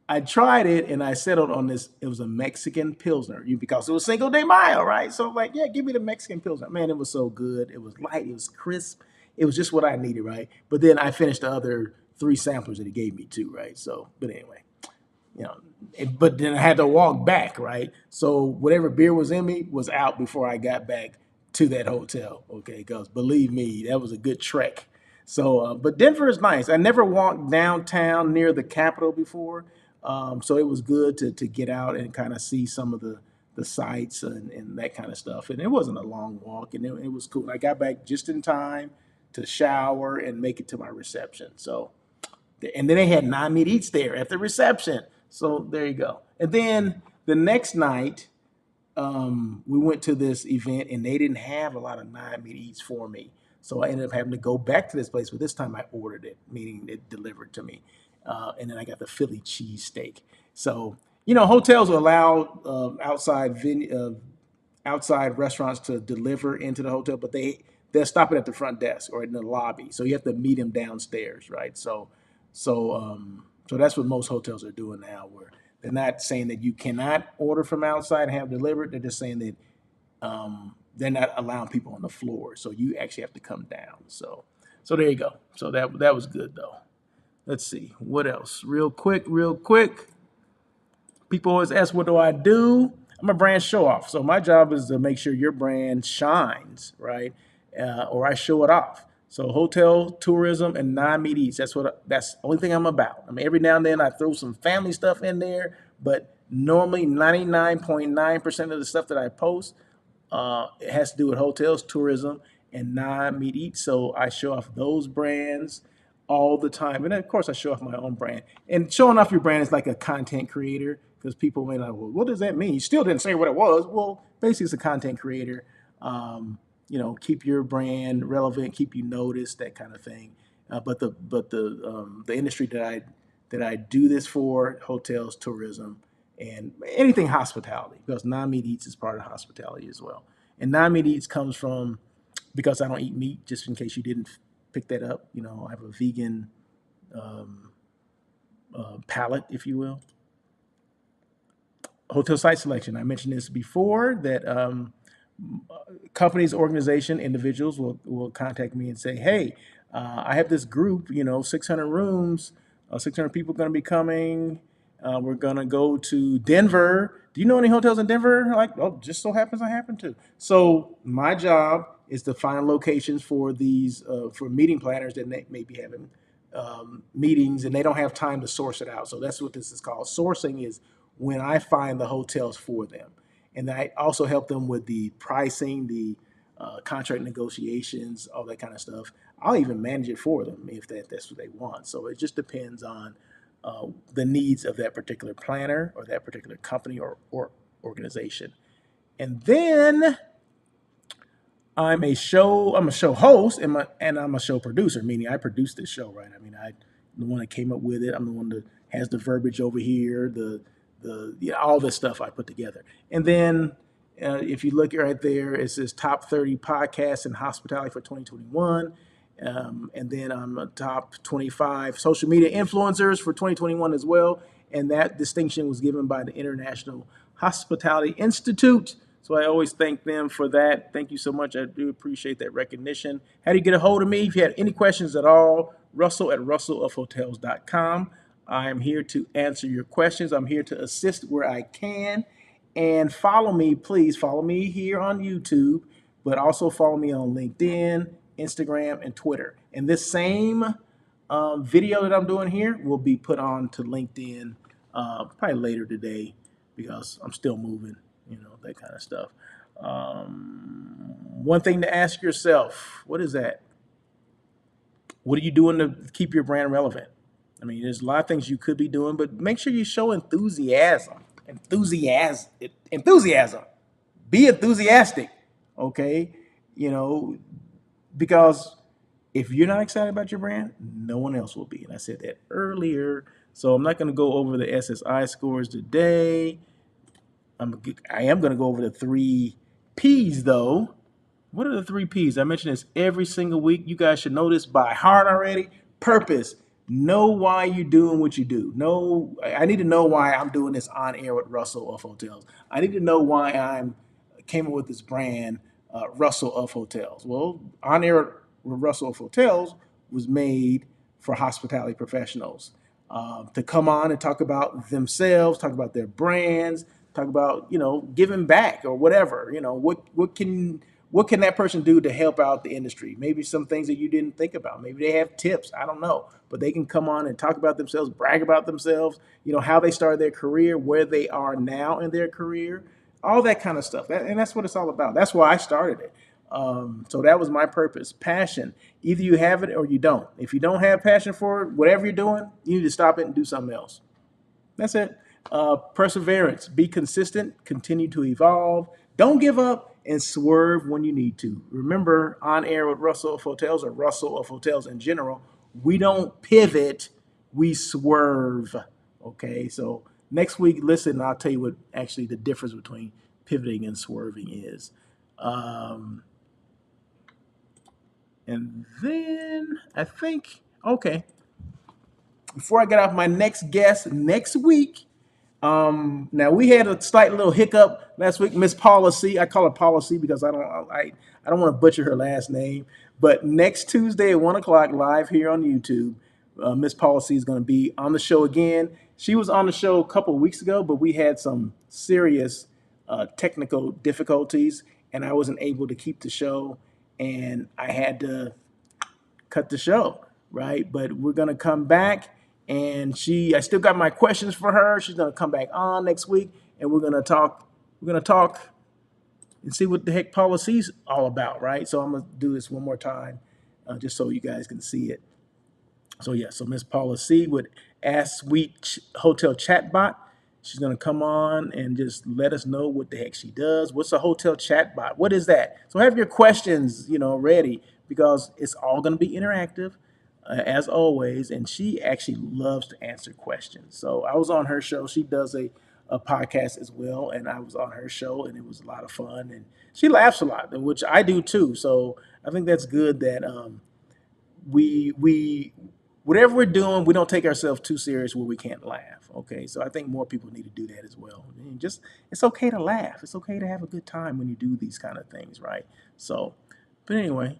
A: I tried it and I settled on this. It was a Mexican Pilsner because it was Cinco de Mayo, right? So I'm like, yeah, give me the Mexican Pilsner. Man, it was so good. It was light. It was crisp. It was just what I needed, right? But then I finished the other three samplers that he gave me too, right? So, but anyway, you know, but then I had to walk back, right? So whatever beer was in me was out before I got back to that hotel, okay? Because believe me, that was a good trek. So, but Denver is nice. I never walked downtown near the Capitol before, so it was good to get out and kind of see some of the sights and that kind of stuff. And it wasn't a long walk, and it was cool. I got back just in time to shower and make it to my reception. So, and then they had non-meat eats there at the reception. So there you go. And then the next night, we went to this event and they didn't have a lot of non-meat eats for me. So I ended up having to go back to this place, but this time I ordered it, meaning it delivered to me. And then I got the Philly cheesesteak. So, hotels will allow outside restaurants to deliver into the hotel, but they'll stop it at the front desk or in the lobby. So you have to meet them downstairs, right? So that's what most hotels are doing now, where they're not saying that you cannot order from outside and have delivered. They're just saying that they're not allowing people on the floor, so you actually have to come down. So there you go. So that was good though. Let's see what else. Real quick. People always ask, what do I do? I'm a brand show off. So my job is to make sure your brand shines, right? Or I show it off. So hotel, tourism, and non-meat eats. That's the only thing I'm about. I mean, every now and then I throw some family stuff in there, but normally 99.9% of the stuff that I post, it has to do with hotels, tourism, and non-meat eats. So I show off those brands all the time. And of course, I show off my own brand. And showing off your brand is like a content creator, because people may not, well, what does that mean? You still didn't say what it was. Well, basically, it's a content creator. Keep your brand relevant, keep you noticed, that kind of thing. But the industry that I do this for, hotels, tourism, and anything hospitality, because non-meat eats is part of hospitality as well. And non-meat eats comes from, because I don't eat meat, just in case you didn't pick that up. I have a vegan palate, if you will. Hotel site selection. I mentioned this before, that companies, organization, individuals will contact me and say, hey, I have this group, 600 rooms, 600 people going to be coming. We're going to go to Denver. Do you know any hotels in Denver? Like, oh, just so happens I happen to. So my job is to find locations for these, for meeting planners that may be having meetings and they don't have time to source it out. So that's what this is called. Sourcing is when I find the hotels for them. And I also help them with the pricing, the contract negotiations, all that kind of stuff. I'll even manage it for them if that's what they want. So it just depends on the needs of that particular planner or that particular company or organization. And then I'm a show host and I'm a show producer, meaning I produce this show, right? I mean, I'm the one that came up with it. I'm the one that has the verbiage over here, all this stuff I put together. And then if you look right there, it says top 30 podcasts in hospitality for 2021. And then I'm a top 25 social media influencers for 2021 as well. And that distinction was given by the International Hospitality Institute. So I always thank them for that. Thank you so much. I do appreciate that recognition. How do you get a hold of me? If you had any questions at all, russell@russellofhotels.com. I'm here to answer your questions. I'm here to assist where I can. And follow me, please follow me here on YouTube, but also follow me on LinkedIn, Instagram, and Twitter. And this same video that I'm doing here will be put on to LinkedIn probably later today because I'm still moving, that kind of stuff. One thing to ask yourself, what is that? What are you doing to keep your brand relevant? I mean, there's a lot of things you could be doing, but make sure you show enthusiasm. Enthusiasm. Be enthusiastic, okay? You know, because if you're not excited about your brand, no one else will be. And I said that earlier. So I'm not going to go over the SSI scores today. I am going to go over the 3 Ps though. What are the 3 Ps? I mention this every single week. You guys should know this by heart already. Purpose. Know why you're doing what you do. I need to know why I'm doing this on air with Russell of Hotels. I need to know why I'm came up with this brand, Russell of Hotels. Well, on air with Russell of Hotels was made for hospitality professionals to come on and talk about themselves, talk about their brands, talk about giving back or whatever. What can that person do to help out the industry? Maybe some things that you didn't think about. Maybe they have tips. I don't know, but they can come on and talk about themselves, brag about themselves. How they started their career, where they are now in their career, all that kind of stuff. And that's what it's all about. That's why I started it. So that was my purpose. Passion. Either you have it or you don't. If you don't have passion for it, whatever you're doing, you need to stop it and do something else. That's it. Perseverance. Be consistent. Continue to evolve. Don't give up and swerve when you need to. Remember, on air with Russell of Hotels or Russell of Hotels in general, we don't pivot, we swerve. Okay, so next week, listen, I'll tell you what actually the difference between pivoting and swerving is. And then I think, okay, before I get off, my next guest next week. Now we had a slight little hiccup last week. Miss Policy, I call her Policy because I don't want to butcher her last name. But next Tuesday at 1 o'clock, live here on YouTube, Miss Policy is going to be on the show again. She was on the show a couple of weeks ago, but we had some serious technical difficulties, and I wasn't able to keep the show, and I had to cut the show, right? But we're gonna come back, and I still got my questions for her. She's gonna come back on next week, and we're gonna talk. We're gonna talk and see what the heck policy's all about, right? So I'm gonna do this one more time, just so you guys can see it. So yeah, so Miss Paula C with Ask Sweet Hotel Chatbot. She's gonna come on and just let us know what the heck she does. What's a hotel chatbot? What is that? So have your questions, ready because it's all gonna be interactive, as always. And she actually loves to answer questions. So I was on her show. She does a podcast as well, and I was on her show, and it was a lot of fun. And she laughs a lot, which I do too. So I think that's good that we whatever we're doing, we don't take ourselves too serious where we can't laugh. Okay, so I think more people need to do that as well. And just it's okay to laugh. It's okay to have a good time when you do these kind of things, right? So, but anyway,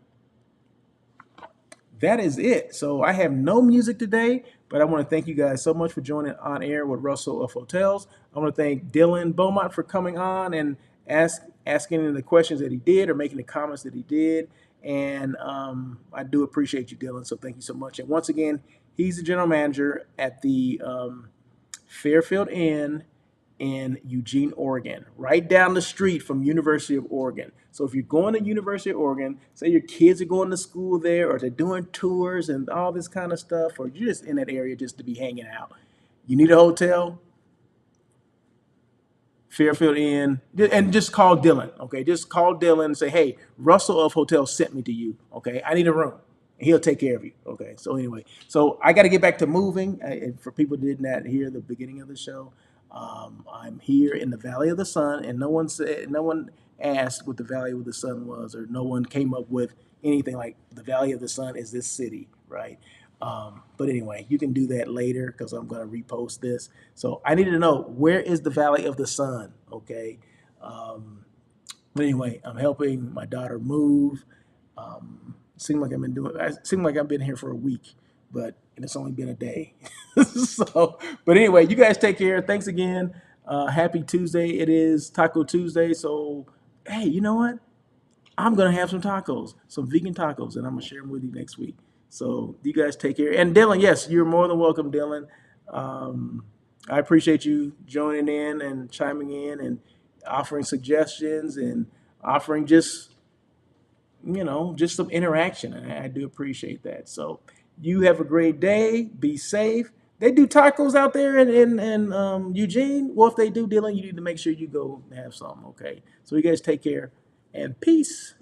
A: that is it. So I have no music today, but I want to thank you guys so much for joining On Air with Russell of Hotels. I want to thank Dylan Beaumont for coming on and asking the questions that he did or making the comments that he did. And I do appreciate you, Dylan. So thank you so much. And once again, he's the general manager at the Fairfield Inn in Eugene, Oregon, right down the street from University of Oregon. So if you're going to University of Oregon, say your kids are going to school there or they're doing tours and all this kind of stuff, or you're just in that area just to be hanging out, you need a hotel, Fairfield Inn, and just call Dylan, okay? Just call Dylan and say, hey, Russell of Hotel sent me to you, okay? I need a room. And he'll take care of you, okay? So anyway, so I got to get back to moving. And for people who did not hear the beginning of the show, I'm here in the Valley of the Sun, and no one asked what the Valley of the Sun was, or no one came up with anything like the Valley of the Sun is this city, right? But anyway, you can do that later because I'm going to repost this. So I need to know, where is the Valley of the Sun, okay? But anyway, I'm helping my daughter move. Seem like I've been here for a week, but it's only been a day. So, but anyway, you guys take care. Thanks again. Happy Tuesday. It is Taco Tuesday. So, hey, you know what? I'm gonna have some tacos, some vegan tacos, and I'm gonna share them with you next week. So you guys take care. And Dylan, yes, you're more than welcome, Dylan. Um, I appreciate you joining in and chiming in and offering suggestions and offering just just some interaction. And I do appreciate that. So you have a great day. Be safe. They do tacos out there in Eugene. Well, if they do, Dylan, you need to make sure you go have some. Okay. So you guys take care and peace.